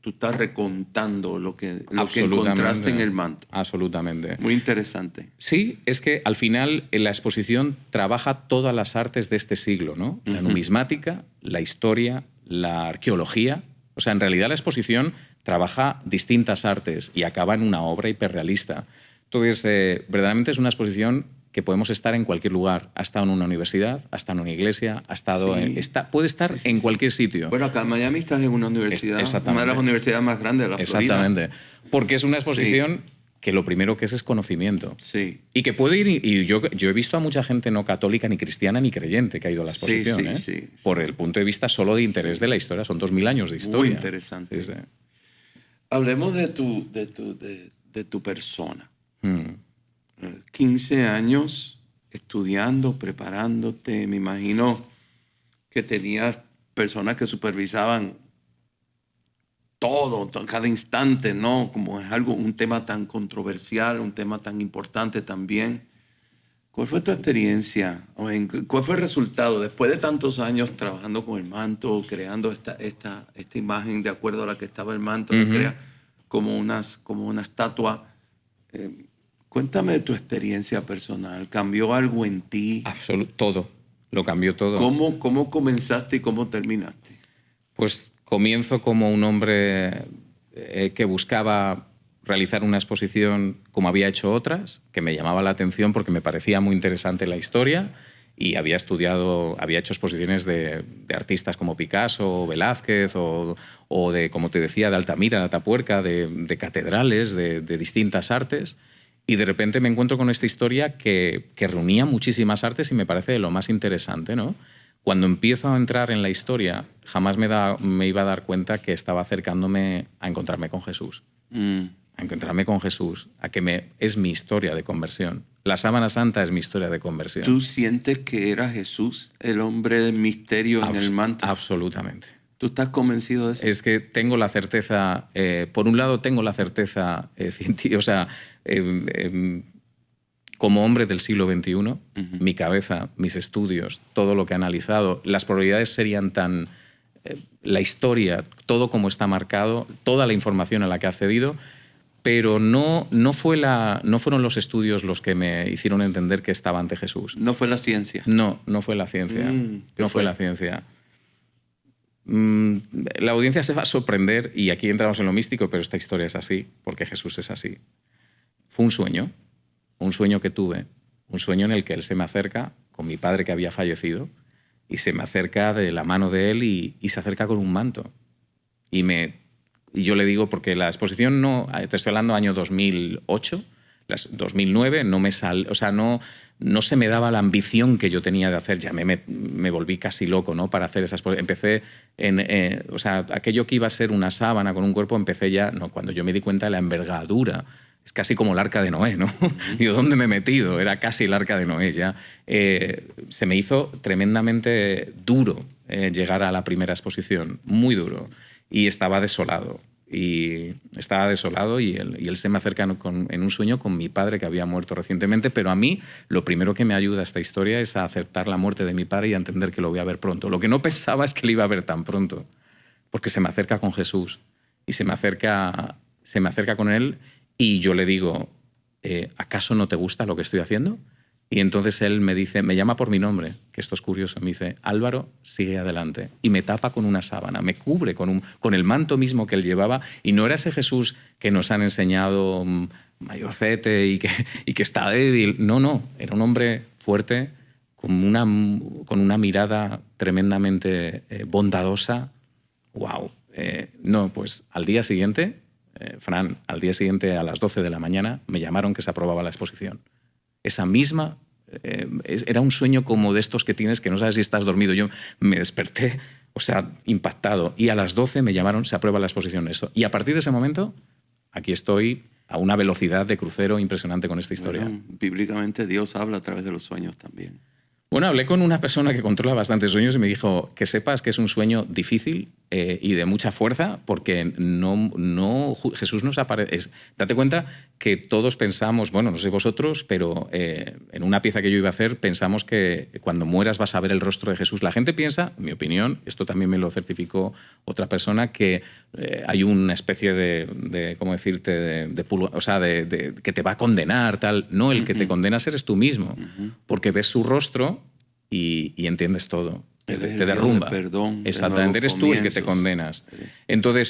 tú estás recontando lo que encontraste en el manto. Absolutamente. Muy interesante. Sí, es que al final en la exposición trabaja todas las artes de este siglo, ¿no? La numismática, la historia, la arqueología. O sea, en realidad la exposición trabaja distintas artes y acaba en una obra hiperrealista. Entonces, verdaderamente es una exposición que podemos estar en cualquier lugar. Ha estado en una universidad, ha estado en una iglesia, puede estar en cualquier sitio. Bueno, acá en Miami estás en una universidad, una de las universidades más grandes de la Florida. Exactamente. Porque es una exposición que lo primero que es conocimiento. Sí. Y que puede ir... Y yo he visto a mucha gente no católica, ni cristiana, ni creyente que ha ido a la exposición. Sí. Por el punto de vista solo de interés de la historia. Son 2000 años de historia. Muy interesante. Sí. Hablemos de tu persona. 15 años estudiando, preparándote. Me imagino que tenías personas que supervisaban todo, cada instante, ¿no? Como es un tema tan controversial, un tema tan importante también. ¿Cuál fue tu experiencia? ¿Cuál fue el resultado después de tantos años trabajando con el manto, creando esta imagen de acuerdo a la que estaba el manto, que crea como una estatua? Cuéntame de tu experiencia personal. ¿Cambió algo en ti? Todo. Lo cambió todo. ¿Cómo comenzaste y cómo terminaste? Pues comienzo como un hombre que buscaba realizar una exposición como había hecho otras, que me llamaba la atención porque me parecía muy interesante la historia y había hecho exposiciones de artistas como Picasso, Velázquez o de, como te decía, de Altamira, de Atapuerca, de catedrales, de distintas artes. Y de repente me encuentro con esta historia que reunía muchísimas artes y me parece lo más interesante, ¿no? Cuando empiezo a entrar en la historia, jamás me iba a dar cuenta que estaba acercándome a encontrarme con Jesús. A encontrarme con Jesús, es mi historia de conversión. La sábana santa es mi historia de conversión. ¿Tú sientes que era Jesús, el hombre del misterio en el manto? Absolutamente. ¿Tú estás convencido de eso? Es que tengo la certeza, por un lado tengo la certeza científica, o sea, como hombre del siglo XXI, mi cabeza, mis estudios, todo lo que he analizado, las probabilidades serían tan... la historia, todo como está marcado, toda la información a la que he accedido, pero no fueron los estudios los que me hicieron entender que estaba ante Jesús. ¿No fue la ciencia? No fue la ciencia. No fue la ciencia. La audiencia se va a sorprender, y aquí entramos en lo místico, pero esta historia es así, porque Jesús es así. Fue un sueño que tuve, un sueño en el que Él se me acerca con mi padre que había fallecido, y se me acerca de la mano de Él y se acerca con un manto. Y yo le digo, porque la exposición te estoy hablando año 2008, 2009, no se me daba la ambición que yo tenía de hacer. Ya me volví casi loco, ¿no? Para hacer esas... Empecé aquello que iba a ser una sábana con un cuerpo, empecé ya... No, cuando yo me di cuenta de la envergadura, es casi como el arca de Noé, ¿no? Digo, ¿dónde me he metido? Era casi el arca de Noé ya. Se me hizo tremendamente duro llegar a la primera exposición, muy duro. Y estaba desolado. Y él se me acerca en un sueño con mi padre que había muerto recientemente, pero a mí lo primero que me ayuda a esta historia es a aceptar la muerte de mi padre y a entender que lo voy a ver pronto. Lo que no pensaba es que lo iba a ver tan pronto, porque se me acerca con Jesús y se me acerca con Él y yo le digo, ¿acaso no te gusta lo que estoy haciendo? Y entonces él me llama por mi nombre, que esto es curioso, me dice, Álvaro, sigue adelante. Y me tapa con una sábana, me cubre con el manto mismo que él llevaba. Y no era ese Jesús que nos han enseñado mayorcete y que está débil. No, era un hombre fuerte, con una mirada tremendamente bondadosa. ¡Wow! Pues al día siguiente, Fran, al día siguiente a las 12 de la mañana me llamaron que se aprobaba la exposición. Esa misma, era un sueño como de estos que tienes que no sabes si estás dormido. Yo me desperté, impactado. Y a las 12 me llamaron, se aprueba la exposición. Eso. Y a partir de ese momento, aquí estoy a una velocidad de crucero impresionante con esta historia. Bueno, bíblicamente Dios habla a través de los sueños también. Bueno, hablé con una persona que controla bastantes sueños y me dijo que sepas que es un sueño difícil y de mucha fuerza, porque Jesús nos aparece. Date cuenta que todos pensamos, bueno, no sé vosotros, pero en una pieza que yo iba a hacer pensamos que cuando mueras vas a ver el rostro de Jesús. La gente piensa, en mi opinión, esto también me lo certificó otra persona, que hay una especie de ¿cómo decirte?, que te va a condenar, tal. No, el que te condenas eres tú mismo, porque ves su rostro y entiendes todo. Te derrumba. Perdón, exactamente, eres tú el que te condenas. Entonces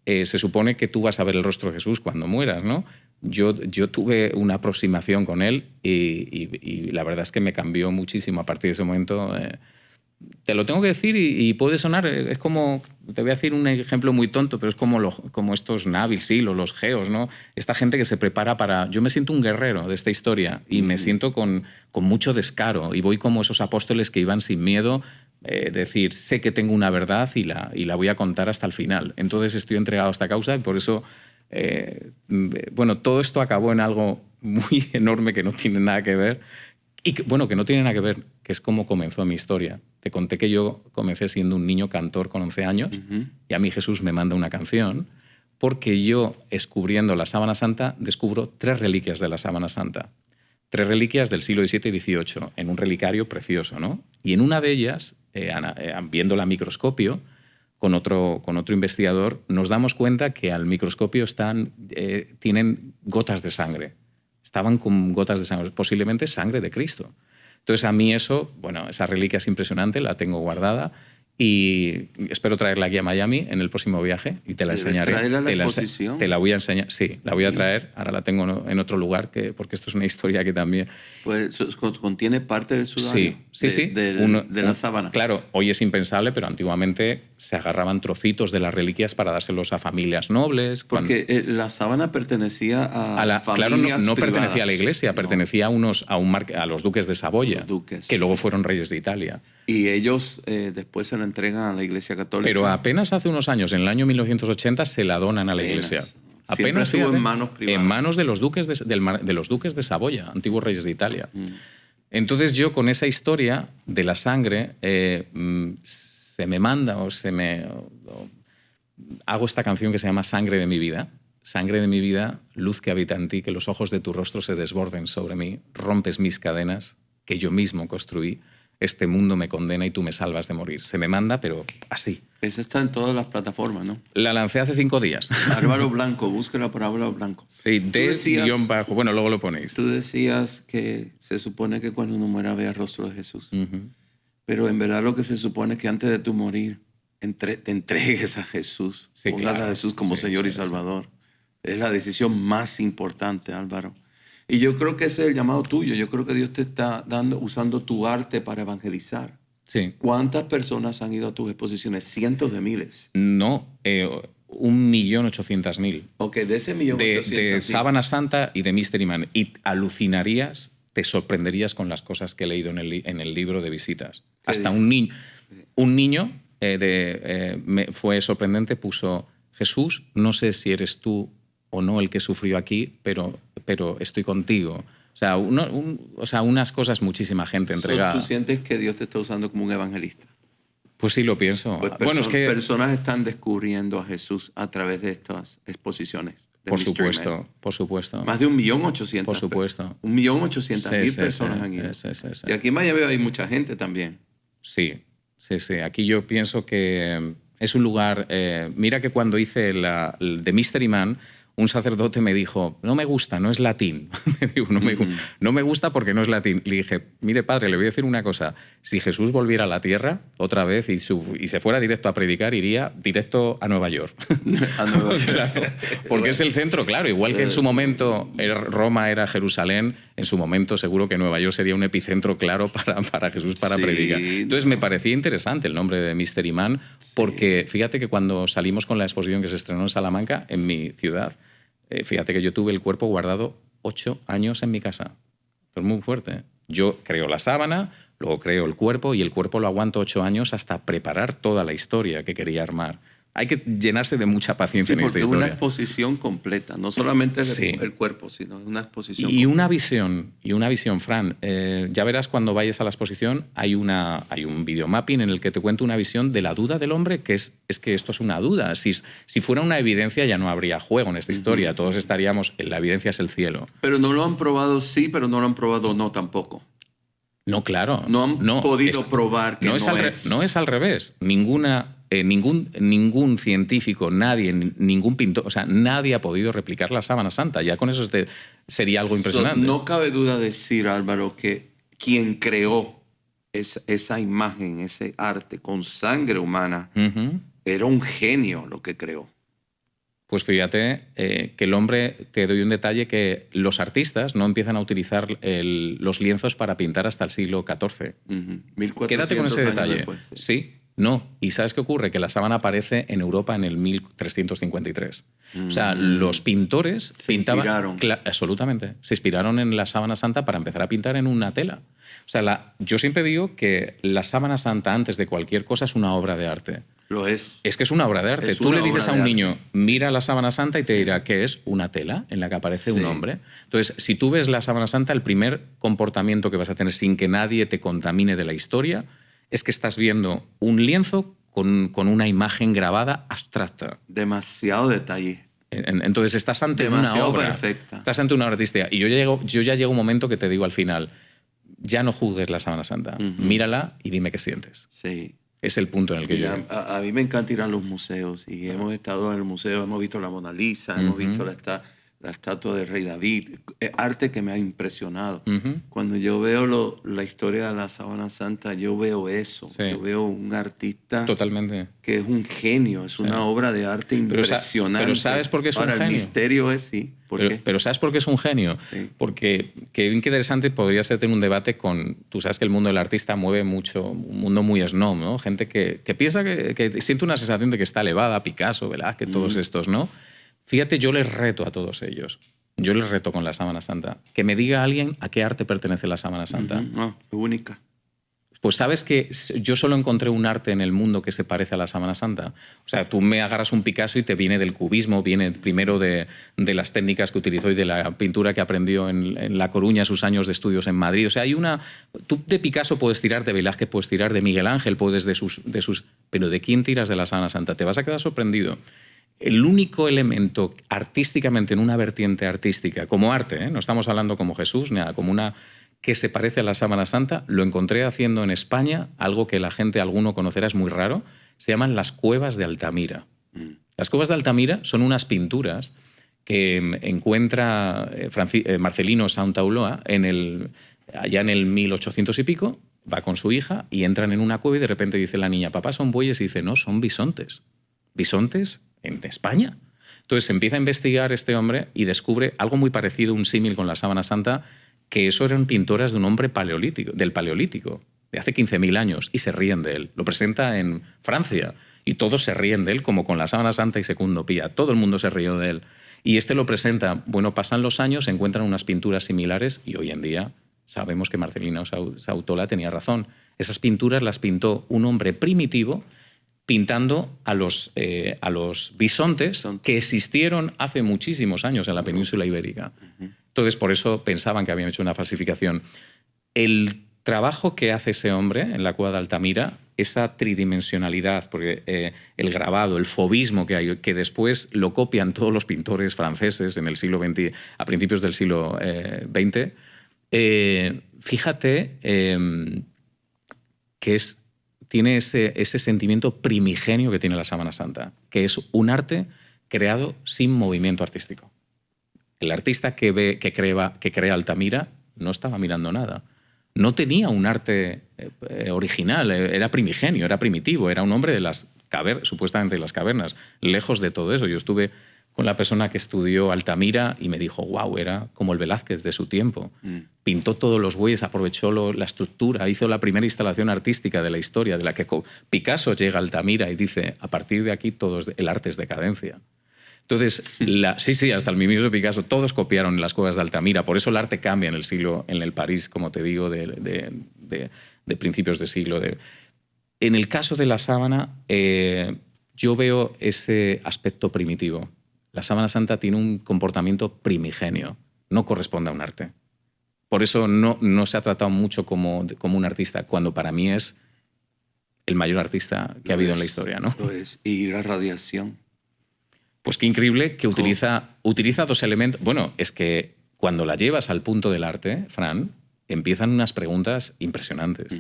se supone que tú vas a ver el rostro de Jesús cuando mueras, ¿no? Yo tuve una aproximación con él y la verdad es que me cambió muchísimo a partir de ese momento. Te lo tengo que decir y puede sonar, es como, te voy a decir un ejemplo muy tonto, pero es como estos Navy SEAL o los geos, ¿no? Esta gente que se prepara para... Yo me siento un guerrero de esta historia y me siento con mucho descaro y voy como esos apóstoles que iban sin miedo, decir, sé que tengo una verdad y la voy a contar hasta el final. Entonces estoy entregado a esta causa y por eso, todo esto acabó en algo muy enorme que no tiene nada que ver. Y que, bueno, que no tiene nada que ver, que es como comenzó mi historia. Te conté que yo comencé siendo un niño cantor con 11 años y a mí Jesús me manda una canción porque yo, descubriendo la Sábana Santa, descubro 3 reliquias de la Sábana Santa. 3 reliquias del siglo XVII y XVIII, en un relicario precioso, ¿no? Y en una de ellas, viéndola a microscopio, con otro investigador, nos damos cuenta que al microscopio tienen gotas de sangre. Estaban con gotas de sangre, posiblemente sangre de Cristo. Entonces a mí eso, bueno, esa reliquia es impresionante, la tengo guardada y espero traerla aquí a Miami en el próximo viaje y te la enseñaré. ¿Traerla a la exposición? Te la voy a enseñar, sí, la voy a traer. Ahora la tengo en otro lugar porque esto es una historia que también... Pues contiene parte del sudario. Sí. De la sábana. Claro, hoy es impensable, pero antiguamente se agarraban trocitos de las reliquias para dárselos a familias nobles. Porque la sábana pertenecía a familias claro, no privadas. Pertenecía a la iglesia, pertenecía a los duques de Saboya, Los duques. que luego fueron reyes de Italia. Y ellos después se la entregan a la iglesia católica. Pero apenas hace unos años, en el año 1980, se la donan a la iglesia. Apenas estuvo en manos privadas. En manos de los duques de los duques de Saboya, antiguos reyes de Italia. Entonces yo con esa historia de la sangre se me manda hago esta canción que se llama Sangre de mi vida. Sangre de mi vida, luz que habita en ti, que los ojos de tu rostro se desborden sobre mí, rompes mis cadenas que yo mismo construí. Este mundo me condena y tú me salvas de morir. Se me manda, pero así. Esa está en todas las plataformas, ¿no? La lancé hace 5 días. Álvaro Blanco, búsquela por Álvaro Blanco. Sí, _, bueno, luego lo ponéis. Tú decías que se supone que cuando uno muera vea el rostro de Jesús. Pero en verdad lo que se supone es que antes de tu morir te entregues a Jesús. Pongas a Jesús como Señor y Salvador. Es la decisión más importante, Álvaro. Y yo creo que ese es el llamado tuyo. Yo creo que Dios te está usando tu arte para evangelizar. Sí. ¿Cuántas personas han ido a tus exposiciones? Cientos de miles. No, 1.800.000. Ok, de ese 1.800.000. De Sábana Santa y de Mystery Man. Y alucinarías, te sorprenderías con las cosas que he leído en el libro de visitas. Hasta un niño fue sorprendente, puso: Jesús, no sé si eres tú o no el que sufrió aquí, pero estoy contigo. O sea, unas cosas, muchísima gente entregada. ¿Tú sientes que Dios te está usando como un evangelista? Pues sí, lo pienso. Pues es que personas están descubriendo a Jesús a través de estas exposiciones. Por supuesto. Más de 1.800.000. Por supuesto. 1.800.000 personas han ido. Sí. Y aquí en Miami hay mucha gente también. Sí. Aquí yo pienso que es un lugar... mira que cuando hice el de Mystery Man, un sacerdote me dijo: no me gusta, no es latín. Me digo, no me gusta porque no es latín. Le dije: mire, padre, le voy a decir una cosa. Si Jesús volviera a la tierra otra vez y se fuera directo a predicar, iría directo a Nueva York. A Nueva York. Claro, porque es el centro, claro. Igual que en su momento Roma era Jerusalén, en su momento seguro que Nueva York sería un epicentro claro para Jesús para predicar. Entonces me parecía interesante el nombre de Mystery Man, porque fíjate que cuando salimos con la exposición que se estrenó en Salamanca, en mi ciudad, fíjate que yo tuve el cuerpo guardado 8 años en mi casa. Es muy fuerte. Yo creo la sábana, luego creo el cuerpo, y el cuerpo lo aguanto 8 años hasta preparar toda la historia que quería armar. Hay que llenarse de mucha paciencia en esta historia. Una exposición completa, no solamente el cuerpo, sino una exposición completa. Una visión, Fran. Ya verás cuando vayas a la exposición, hay un videomapping en el que te cuento una visión de la duda del hombre, que es que esto es una duda. Si fuera una evidencia ya no habría juego en esta historia, todos estaríamos, la evidencia es el cielo. Pero no lo han probado sí, pero no lo han probado no tampoco. No, claro. No han podido probar que no es. No es al revés. Ningún científico, nadie, ningún pintor, o sea, nadie ha podido replicar la Sábana Santa. Ya con eso sería algo impresionante. No cabe duda decir, Álvaro, que quien creó esa imagen, ese arte con sangre humana, era un genio lo que creó. Pues fíjate que el hombre, te doy un detalle, que los artistas no empiezan a utilizar los lienzos para pintar hasta el siglo XIV. 1400 Quédate con ese detalle. Después. Sí, no. ¿Y sabes qué ocurre? Que la sábana aparece en Europa en el 1353. O sea, los pintores pintaban... Absolutamente. Se inspiraron en la Sábana Santa para empezar a pintar en una tela. O sea, yo siempre digo que la Sábana Santa, antes de cualquier cosa, es una obra de arte. Lo es. Es que es una obra de arte. Es Tú una le dices obra a un de niño, arte. mira la sábana santa y te dirá que es una tela en la que aparece Sí. un hombre. Entonces, si tú ves la sábana santa, el primer comportamiento que vas a tener sin que nadie te contamine de la historia es que estás viendo un lienzo con una imagen grabada abstracta. Demasiado detalle. Entonces estás ante una Demasiado obra. perfecta. Estás ante una obra artística. Y yo ya llego a un momento que te digo al final, ya no juzgues la sábana santa. Mírala y dime qué sientes. Sí. Es el punto en el que yo... Mira, a mí me encanta ir a los museos y hemos estado en el museo, hemos visto la Mona Lisa, hemos visto la estatua del Rey David, arte que me ha impresionado. Cuando yo veo la historia de la Sábana Santa, yo veo eso. Sí. Yo veo un artista Totalmente. que es un genio, es una obra de arte impresionante. pero ¿sabes por qué es un Ahora, genio? el misterio es sí. ¿Por qué? Pero ¿sabes por qué es un genio? Sí. Porque qué interesante podría ser tener un debate con... Tú sabes que el mundo del artista mueve mucho, un mundo muy snob, ¿no? Gente que piensa que siente una sensación de que está elevada, Picasso, Velázquez, todos estos, ¿no? Fíjate, yo les reto a todos ellos. Yo les reto con la Sábana Santa. Que me diga alguien a qué arte pertenece la Sábana Santa. No, es única. Pues sabes que yo solo encontré un arte en el mundo que se parece a la Sábana Santa. O sea, tú me agarras un Picasso y te viene del cubismo, viene primero de las técnicas que utilizó y de la pintura que aprendió en La Coruña, sus años de estudios en Madrid. O sea, hay una... Tú de Picasso puedes tirar, de Velázquez puedes tirar, de Miguel Ángel puedes de sus... Pero ¿de quién tiras de la Sábana Santa? Te vas a quedar sorprendido. El único elemento artísticamente en una vertiente artística, como arte, no estamos hablando como Jesús, nada, como una... que se parece a la Sábana Santa, lo encontré haciendo en España, algo que la gente, alguno conocerá, es muy raro, se llaman las cuevas de Altamira. Las cuevas de Altamira son unas pinturas que encuentra Marcelino Santaolalla allá en el 1800 y pico, va con su hija y entran en una cueva y de repente dice la niña, papá, son bueyes, y dice, no, son bisontes. ¿Bisontes en España? Entonces empieza a investigar este hombre y descubre algo muy parecido, un símil con la Sábana Santa, que eso eran pinturas de un hombre del Paleolítico, de hace 15.000 años, y se ríen de él. Lo presenta en Francia y todos se ríen de él, como con la Sábana Santa y Secundo Pía. Todo el mundo se rió de él. Y este lo presenta. Bueno, pasan los años, se encuentran unas pinturas similares y hoy en día sabemos que Marcelino Santaolalla tenía razón. Esas pinturas las pintó un hombre primitivo pintando a los bisontes que existieron hace muchísimos años en la península ibérica. Entonces, por eso pensaban que habían hecho una falsificación. El trabajo que hace ese hombre en la cueva de Altamira, esa tridimensionalidad, porque el grabado, el fauvismo que hay, que después lo copian todos los pintores franceses en el siglo XX, a principios del siglo XX, fíjate que tiene ese sentimiento primigenio que tiene la Sábana Santa, que es un arte creado sin movimiento artístico. El artista que crea Altamira no estaba mirando nada. No tenía un arte original, era primigenio, era primitivo, era un hombre de las cavernas, supuestamente de las cavernas, lejos de todo eso. Yo estuve con la persona que estudió Altamira y me dijo, wow, era como el Velázquez de su tiempo. Pintó todos los bueyes, aprovechó la estructura, hizo la primera instalación artística de la historia, de la que Picasso llega a Altamira y dice, a partir de aquí el arte es decadencia. Entonces, sí, hasta el mismo Picasso, todos copiaron en las cuevas de Altamira. Por eso el arte cambia en el París, como te digo, de principios de siglo. En el caso de la sábana, yo veo ese aspecto primitivo. La Sábana Santa tiene un comportamiento primigenio, no corresponde a un arte. Por eso no se ha tratado mucho como un artista, cuando para mí es el mayor artista que ha habido en la historia, ¿no? Lo es. Y la radiación. Pues qué increíble que utiliza dos elementos. Bueno, es que cuando la llevas al punto del arte, Fran, empiezan unas preguntas impresionantes.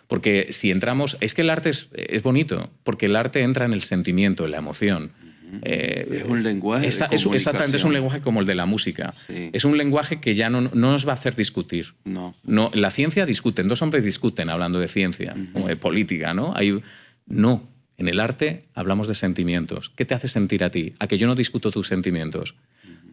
Porque si entramos... Es que el arte es bonito, porque el arte entra en el sentimiento, en la emoción. Es un lenguaje de comunicación. Exactamente, es un lenguaje como el de la música. Sí. Es un lenguaje que ya no nos va a hacer discutir. No. La ciencia discuten, dos hombres discuten hablando de ciencia, o de política, ¿no? En el arte hablamos de sentimientos. ¿Qué te hace sentir a ti? A que yo no discuto tus sentimientos.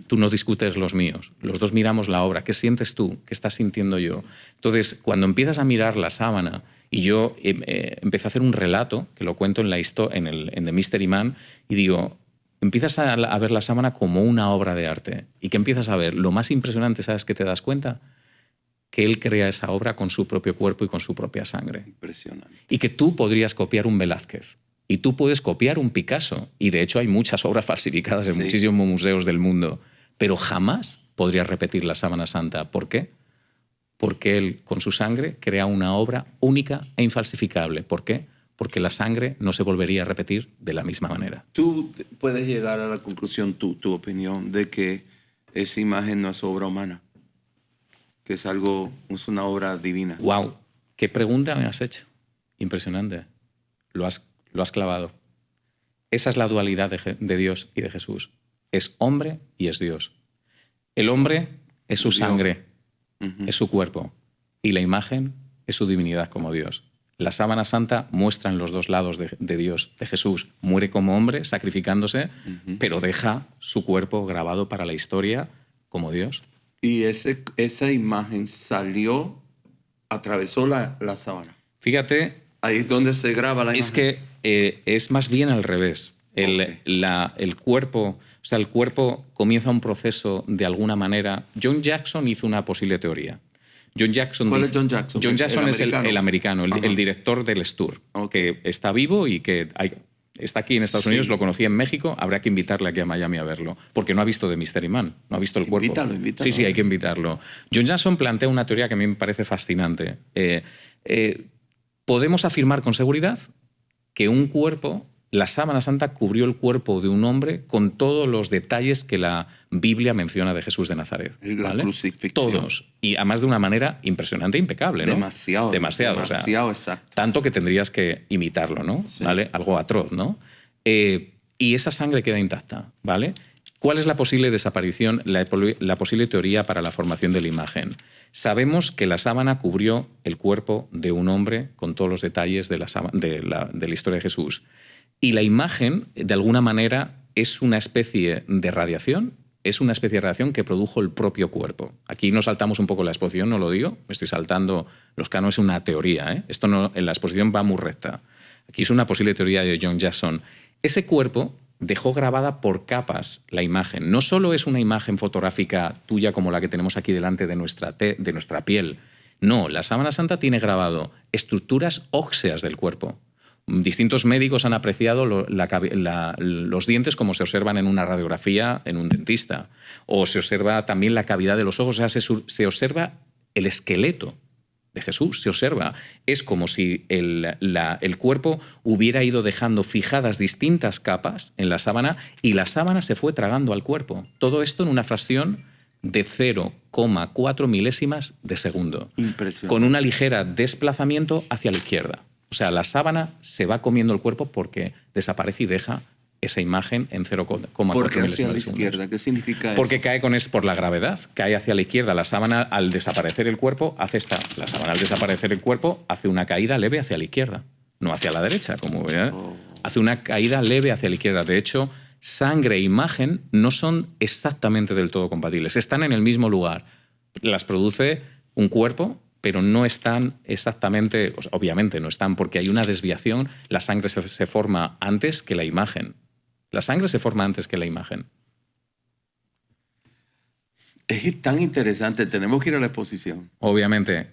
Tú no discutes los míos. Los dos miramos la obra. ¿Qué sientes tú? ¿Qué estás sintiendo yo? Entonces, cuando empiezas a mirar la sábana, y yo empecé a hacer un relato, que lo cuento en The Mystery Man, y digo, empiezas a ver la sábana como una obra de arte. ¿Y qué empiezas a ver? Lo más impresionante, ¿sabes qué te das cuenta? Que él crea esa obra con su propio cuerpo y con su propia sangre. Impresionante. Y que tú podrías copiar un Velázquez. Y tú puedes copiar un Picasso, y de hecho hay muchas obras falsificadas en muchísimos museos del mundo, pero jamás podrías repetir la sábana santa. ¿Por qué? Porque él, con su sangre, crea una obra única e infalsificable. ¿Por qué? Porque la sangre no se volvería a repetir de la misma manera. Tú puedes llegar a la conclusión, tu opinión, de que esa imagen no es obra humana, que es una obra divina. ¡Wow! ¿Qué pregunta me has hecho? Impresionante. Lo has clavado. Esa es la dualidad de Dios y de Jesús. Es hombre y es Dios. El hombre es su sangre, es su cuerpo, y la imagen es su divinidad como Dios. La sábana santa muestra en los dos lados de Dios, de Jesús. Muere como hombre, sacrificándose, pero deja su cuerpo grabado para la historia como Dios. Y esa imagen atravesó la sábana. Fíjate. Ahí es donde se graba la imagen. Es que es más bien al revés. El cuerpo, el cuerpo comienza un proceso de alguna manera. John Jackson hizo una posible teoría. ¿Cuál es John Jackson? John Jackson es el americano, el director del Stur, que está vivo y que está aquí en Estados Unidos, lo conocí en México, habrá que invitarle aquí a Miami a verlo, porque no ha visto The Mystery Man, no ha visto el cuerpo. Invítalo. Sí, hay que invitarlo. John Jackson plantea una teoría que a mí me parece fascinante. Podemos afirmar con seguridad que un cuerpo, la sábana santa cubrió el cuerpo de un hombre con todos los detalles que la Biblia menciona de Jesús de Nazaret. La crucifixión. Todos. Y además de una manera impresionante e impecable, ¿no? Demasiado exacto. Tanto que tendrías que imitarlo, ¿no? Sí. ¿Vale? Algo atroz, ¿no? Y esa sangre queda intacta, ¿vale? ¿Cuál es la posible desaparición, la posible teoría para la formación de la imagen? Sabemos que la sábana cubrió el cuerpo de un hombre con todos los detalles de la historia de Jesús. Y la imagen, de alguna manera, es una especie de radiación, que produjo el propio cuerpo. Aquí nos saltamos un poco la exposición, no lo digo, me estoy saltando los cánones, es una teoría, ¿eh? Esto no, en la exposición va muy recta. Aquí es una posible teoría de John Jackson. Ese cuerpo dejó grabada por capas la imagen. No solo es una imagen fotográfica tuya como la que tenemos aquí delante de nuestra piel. No, la sábana santa tiene grabado estructuras óseas del cuerpo. Distintos médicos han apreciado los dientes como se observan en una radiografía en un dentista. O se observa también la cavidad de los ojos. O sea, se observa el esqueleto de Jesús, se observa. Es como si el cuerpo hubiera ido dejando fijadas distintas capas en la sábana y la sábana se fue tragando al cuerpo. Todo esto en una fracción de 0,4 milésimas de segundo. Impresionante. Con un ligero desplazamiento hacia la izquierda. O sea, la sábana se va comiendo el cuerpo porque desaparece y deja esa imagen en 0,4 ¿Por qué milésimas hacia la de segundo. izquierda? ¿Qué significa eso? Porque cae por la gravedad, cae hacia la izquierda. La sábana, al desaparecer el cuerpo, la sábana al desaparecer el cuerpo hace una caída leve hacia la izquierda, no hacia la derecha, como hace una caída leve hacia la izquierda. De hecho, sangre e imagen no son exactamente del todo compatibles. Están en el mismo lugar. Las produce un cuerpo, pero no están exactamente, obviamente no están, porque hay una desviación. La sangre se forma antes que la imagen. La sangre se forma antes que la imagen. Es tan interesante, tenemos que ir a la exposición. Obviamente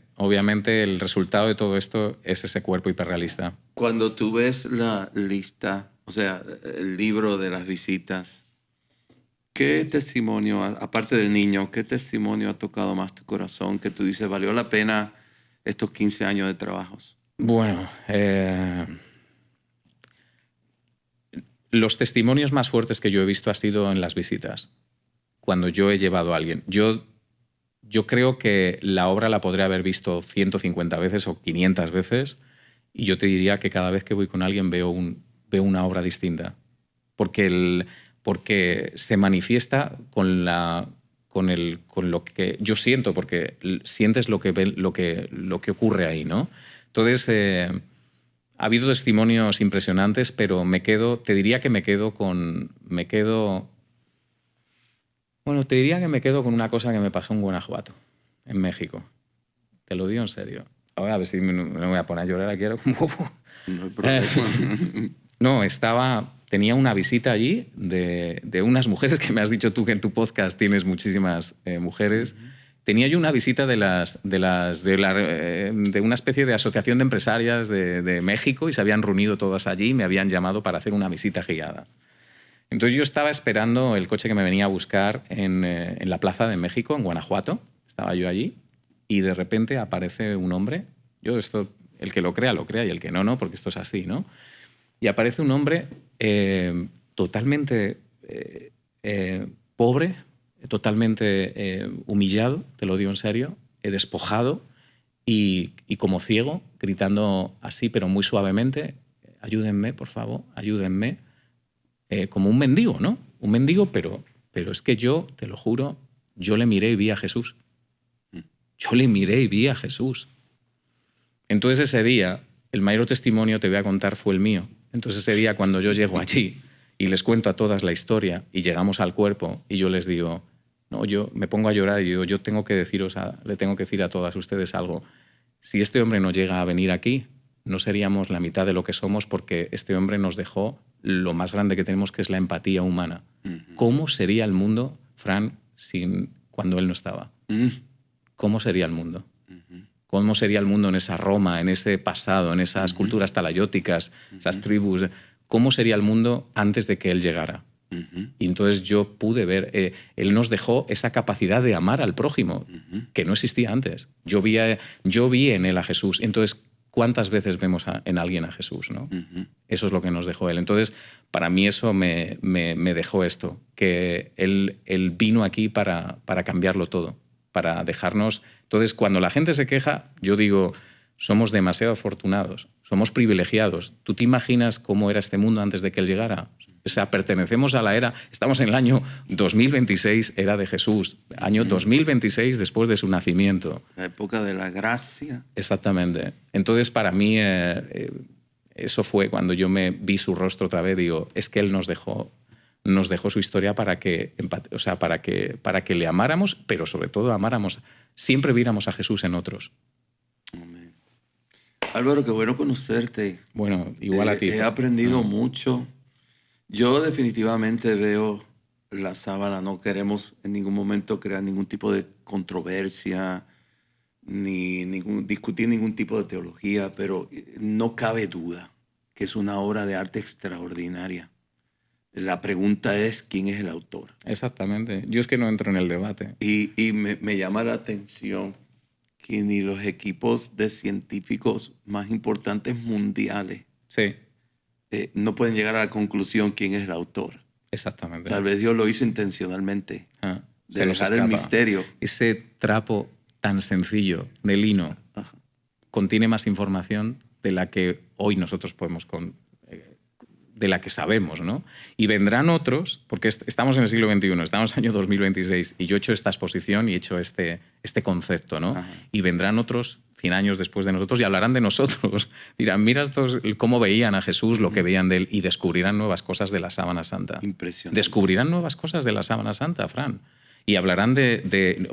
el resultado de todo esto es ese cuerpo hiperrealista. Cuando tú ves la lista, o sea, el libro de las visitas, ¿qué testimonio, aparte del niño, qué testimonio ha tocado más tu corazón que tú dices, valió la pena estos 15 años de trabajos? Bueno, los testimonios más fuertes que yo he visto ha sido en las visitas, cuando yo he llevado a alguien. Yo creo que la obra la podré haber visto 150 veces o 500 veces y yo te diría que cada vez que voy con alguien veo una obra distinta, porque se manifiesta con lo que yo siento, porque sientes lo que ocurre ahí, ¿no? Entonces, ha habido testimonios impresionantes, pero te diría que me quedo con una cosa que me pasó en Guanajuato, en México. Te lo digo en serio. Ahora a ver si me voy a poner a llorar aquí. No hay problema. No, tenía una visita allí de unas mujeres que me has dicho tú que en tu podcast tienes muchísimas mujeres. tenía yo una visita de una especie de asociación de empresarias de México y se habían reunido todas allí y me habían llamado para hacer una visita guiada. Entonces yo estaba esperando el coche que me venía a buscar en la Plaza de México, en Guanajuato. Estaba yo allí y de repente aparece un hombre. Yo esto, el que lo crea y el que no, no, porque esto es así, ¿no? Y aparece un hombre totalmente pobre, totalmente humillado, te lo digo en serio, despojado y como ciego, gritando así, pero muy suavemente, ayúdenme, por favor, ayúdenme. Como un mendigo, ¿no? Un mendigo, pero es que yo, te lo juro, yo le miré y vi a Jesús. Yo le miré y vi a Jesús. Entonces ese día, el mayor testimonio, te voy a contar, fue el mío. Entonces ese día, cuando yo llego allí y les cuento a todas la historia y llegamos al cuerpo y yo les digo, no, yo me pongo a llorar y digo, yo tengo que deciros, le tengo que decir a todas ustedes algo. Si este hombre no llega a venir aquí, no seríamos la mitad de lo que somos, porque este hombre nos dejó lo más grande que tenemos, que es la empatía humana. ¿Cómo sería el mundo, Fran, cuando él no estaba? ¿Cómo sería el mundo? ¿Cómo sería el mundo en esa Roma, en ese pasado, en esas culturas talayóticas, esas tribus? ¿Cómo sería el mundo antes de que él llegara? Y entonces yo pude ver, él nos dejó esa capacidad de amar al prójimo, que no existía antes. Yo vi en él a Jesús. Entonces, ¿cuántas veces vemos en alguien a Jesús, ¿no? Eso es lo que nos dejó él. Entonces, para mí eso me dejó esto, que él vino aquí para cambiarlo todo, para dejarnos... Entonces, cuando la gente se queja, yo digo, somos demasiado afortunados, somos privilegiados. ¿Tú te imaginas cómo era este mundo antes de que él llegara? O sea, pertenecemos a la era... Estamos en el año 2026, era de Jesús. Año 2026 después de su nacimiento. La época de la gracia. Exactamente. Entonces, para mí, eso fue cuando yo me vi su rostro otra vez. Digo, es que él nos dejó su historia para que le amáramos, pero sobre todo amáramos, siempre viéramos a Jesús en otros. Amén. Álvaro, qué bueno conocerte. Bueno, igual a ti. He aprendido mucho. Yo definitivamente veo la sábana, no queremos en ningún momento crear ningún tipo de controversia, ni discutir ningún tipo de teología, pero no cabe duda que es una obra de arte extraordinaria. La pregunta es, ¿quién es el autor? Exactamente. Yo es que no entro en el debate. Y me llama la atención que ni los equipos de científicos más importantes mundiales Sí. No pueden llegar a la conclusión quién es el autor. Exactamente. Tal vez Dios lo hizo intencionalmente. De dejar el misterio. Ese trapo tan sencillo de lino contiene más información de la que hoy nosotros podemos de la que sabemos, ¿no? Y vendrán otros, porque estamos en el siglo XXI, estamos en el año 2026, y yo he hecho esta exposición y he hecho este concepto, ¿no? Y vendrán otros 100 años después de nosotros y hablarán de nosotros. Dirán, mira estos, cómo veían a Jesús, lo que veían de él, y descubrirán nuevas cosas de la sábana santa. Impresionante. Descubrirán nuevas cosas de la sábana santa, Fran. Y hablarán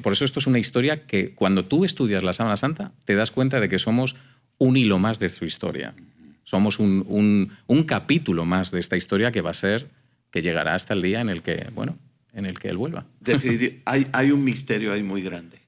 Por eso esto es una historia que cuando tú estudias la sábana santa te das cuenta de que somos un hilo más de su historia. Somos un capítulo más de esta historia que va a ser, que llegará hasta el día en el que él vuelva. Definitivamente, hay un misterio ahí muy grande.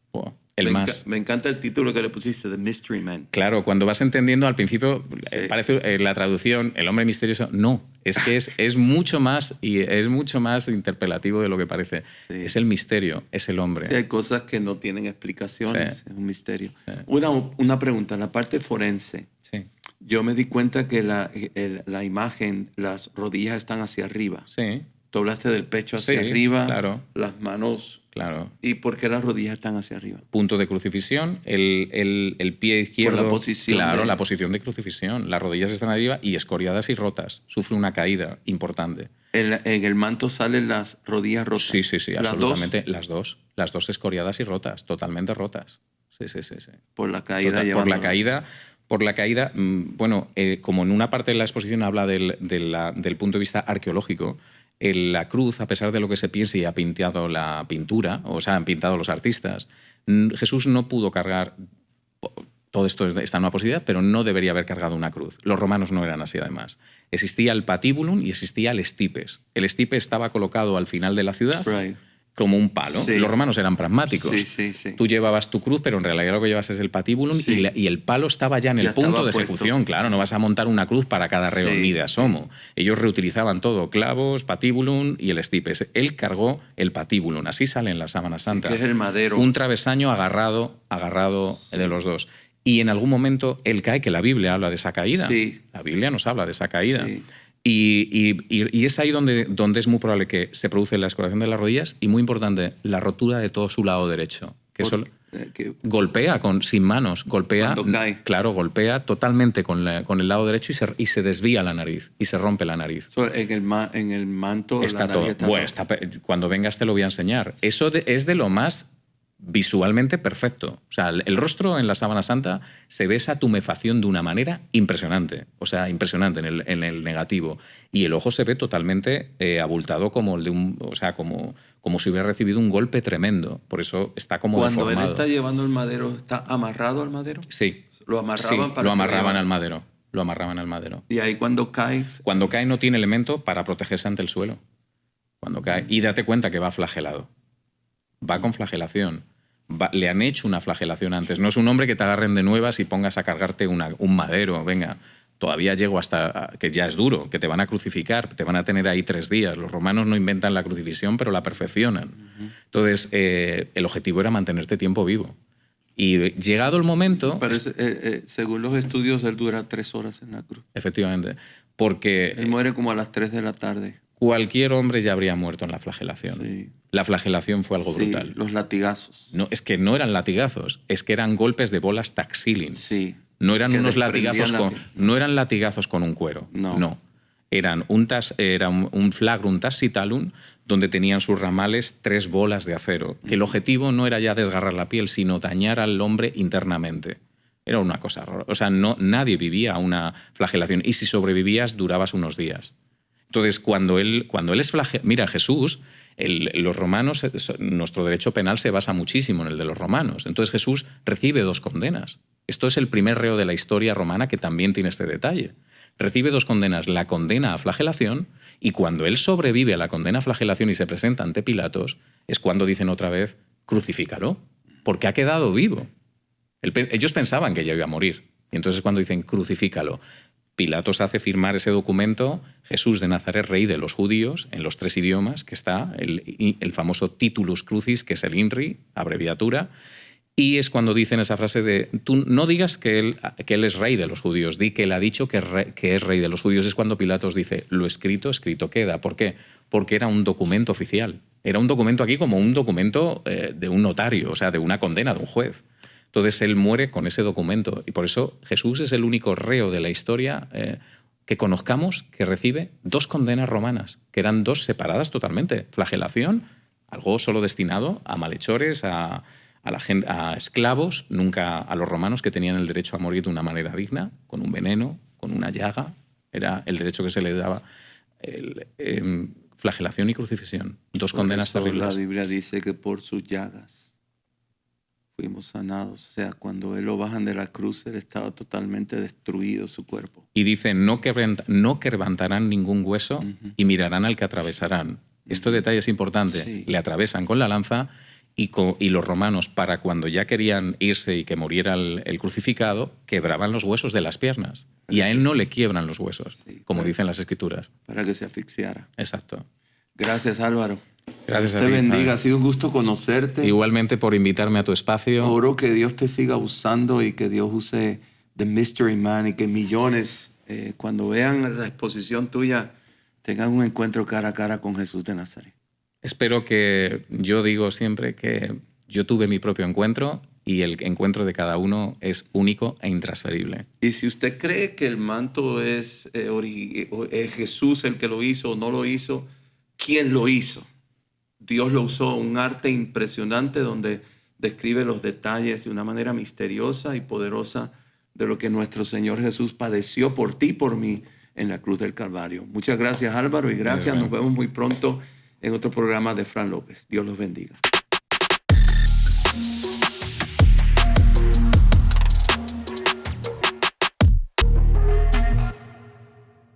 Me encanta el título que le pusiste, The Mystery Man. Claro, cuando vas entendiendo al principio, parece la traducción, el hombre misterioso. No, es que es mucho más y es mucho más interpelativo de lo que parece. Sí. Es el misterio, es el hombre. Sí, hay cosas que no tienen explicaciones, es un misterio. Sí. Una pregunta, en la parte forense, yo me di cuenta que la imagen, las rodillas están hacia arriba. Sí. Tú hablaste del pecho hacia arriba, claro. Las manos. Claro. ¿Y por qué las rodillas están hacia arriba? Punto de crucifixión, el pie izquierdo. Por la posición. Claro, la posición de crucifixión. Las rodillas están arriba y escoriadas y rotas. Sufre una caída importante. En el manto salen las rodillas rotas. Sí, absolutamente. Las dos escoriadas y rotas, totalmente rotas. Sí. Por la caída. Por la caída, bueno, como en una parte de la exposición habla del punto de vista arqueológico, la cruz, a pesar de lo que se piense y ha pintado la pintura, o sea, han pintado los artistas, Jesús no pudo cargar, todo esto está en una posibilidad, pero no debería haber cargado una cruz. Los romanos no eran así, además. Existía el patibulum y existía el stipes. El stipe estaba colocado al final de la ciudad, como un palo. Sí. Los romanos eran pragmáticos. Sí. Tú llevabas tu cruz, pero en realidad lo que llevas es el patibulum y el palo estaba ya en el punto de ejecución. Claro, no vas a montar una cruz para cada reo ni de asomo. Ellos reutilizaban todo, clavos, patibulum y el stipes. Él cargó el patibulum. Así sale en la sábana santa. Que es el madero. Un travesaño agarrado de los dos. Y en algún momento él cae, que la Biblia habla de esa caída. Sí. La Biblia nos habla de esa caída. Sí. Y es ahí donde es muy probable que se produce la escoriación de las rodillas y, muy importante, la rotura de todo su lado derecho. Que eso golpea sin manos, golpea, cuando cae. Claro, golpea totalmente con el lado derecho y se desvía la nariz y se rompe la nariz. En el manto Está la todo. nariz está Cuando vengas te lo voy a enseñar. Eso es de lo más visualmente perfecto. O sea, el rostro en la sábana santa se ve esa tumefacción de una manera impresionante. O sea, impresionante en el negativo. Y el ojo se ve totalmente abultado como el de como si hubiera recibido un golpe tremendo. Por eso está como Cuando deformado. él está llevando el madero, ¿está amarrado al madero? Sí. Lo amarraban sí, para lo amarraban al madero. Lo amarraban al madero. Y ahí cuando cae... Cuando cae no tiene elemento para protegerse ante el suelo. Cuando cae. Y date cuenta que va flagelado. Va con flagelación. Le han hecho una flagelación antes. No es un hombre que te agarren de nuevas y pongas a cargarte un madero. Venga, todavía llego hasta que ya es duro, que te van a crucificar, te van a tener ahí 3 días. Los romanos no inventan la crucifixión, pero la perfeccionan. Entonces, el objetivo era mantenerte tiempo vivo. Y llegado el momento... según los estudios, él dura 3 horas en la cruz. Efectivamente. Porque... Él muere como a las 3 de la tarde. Cualquier hombre ya habría muerto en la flagelación. Sí. La flagelación fue algo brutal. Los latigazos. No, es que no eran latigazos, es que eran golpes de bolas taxilin. Sí. No eran unos latigazos no eran latigazos con un cuero. No. Eran un flagrum tacitalum donde tenían sus ramales 3 bolas de acero. Que el objetivo no era ya desgarrar la piel, sino dañar al hombre internamente. Era una cosa rara. O sea, nadie vivía una flagelación. Y si sobrevivías, durabas unos días. Entonces, cuando él es flagelado... Mira, Jesús, los romanos, nuestro derecho penal se basa muchísimo en el de los romanos. Entonces Jesús recibe 2 condenas. Esto es el primer reo de la historia romana que también tiene este detalle. Recibe 2 condenas, la condena a flagelación, y cuando él sobrevive a la condena a flagelación y se presenta ante Pilatos, es cuando dicen otra vez, crucifícalo, porque ha quedado vivo. Ellos pensaban que ya iba a morir. Y entonces es cuando dicen, crucifícalo. Pilatos hace firmar ese documento, Jesús de Nazaret, rey de los judíos, en los 3 idiomas, que está el famoso titulus crucis, que es el INRI, abreviatura, y es cuando dicen esa frase de, tú no digas que él es rey de los judíos, di que él ha dicho que es rey de los judíos. Es cuando Pilatos dice, lo escrito, escrito queda. ¿Por qué? Porque era un documento oficial. Era un documento aquí como un documento de un notario, o sea, de una condena de un juez. Entonces él muere con ese documento y por eso Jesús es el único reo de la historia que conozcamos que recibe 2 condenas romanas, que eran 2 separadas totalmente. Flagelación, algo solo destinado a malhechores, a esclavos, nunca a los romanos que tenían el derecho a morir de una manera digna, con un veneno, con una llaga. Era el derecho que se le daba. Flagelación y crucifixión. 2 condenas terribles. La Biblia dice que por sus llagas fuimos sanados. O sea, cuando él lo bajan de la cruz, él estaba totalmente destruido su cuerpo. Y dice, no quebrantarán ningún hueso y mirarán al que atravesarán. Este detalle es importante. Sí. Le atravesan con la lanza y los romanos, para cuando ya querían irse y que muriera el crucificado, quebraban los huesos de las piernas. Y a él no le quiebran los huesos, como dicen las Escrituras. Para que se asfixiara. Exacto. Gracias, Álvaro. Gracias a Dios ti. te bendiga. Ha sido un gusto conocerte. Igualmente por invitarme a tu espacio. Oro que Dios te siga usando y que Dios use The Mystery Man y que millones, cuando vean la exposición tuya, tengan un encuentro cara a cara con Jesús de Nazaret. Espero que, yo digo siempre que yo tuve mi propio encuentro y el encuentro de cada uno es único e intransferible. Y si usted cree que el manto es Jesús el que lo hizo o no lo hizo, ¿quién lo hizo? Dios lo usó, un arte impresionante donde describe los detalles de una manera misteriosa y poderosa de lo que nuestro Señor Jesús padeció por ti y por mí en la cruz del Calvario. Muchas gracias, Álvaro, y gracias. Nos vemos muy pronto en otro programa de Fran López. Dios los bendiga.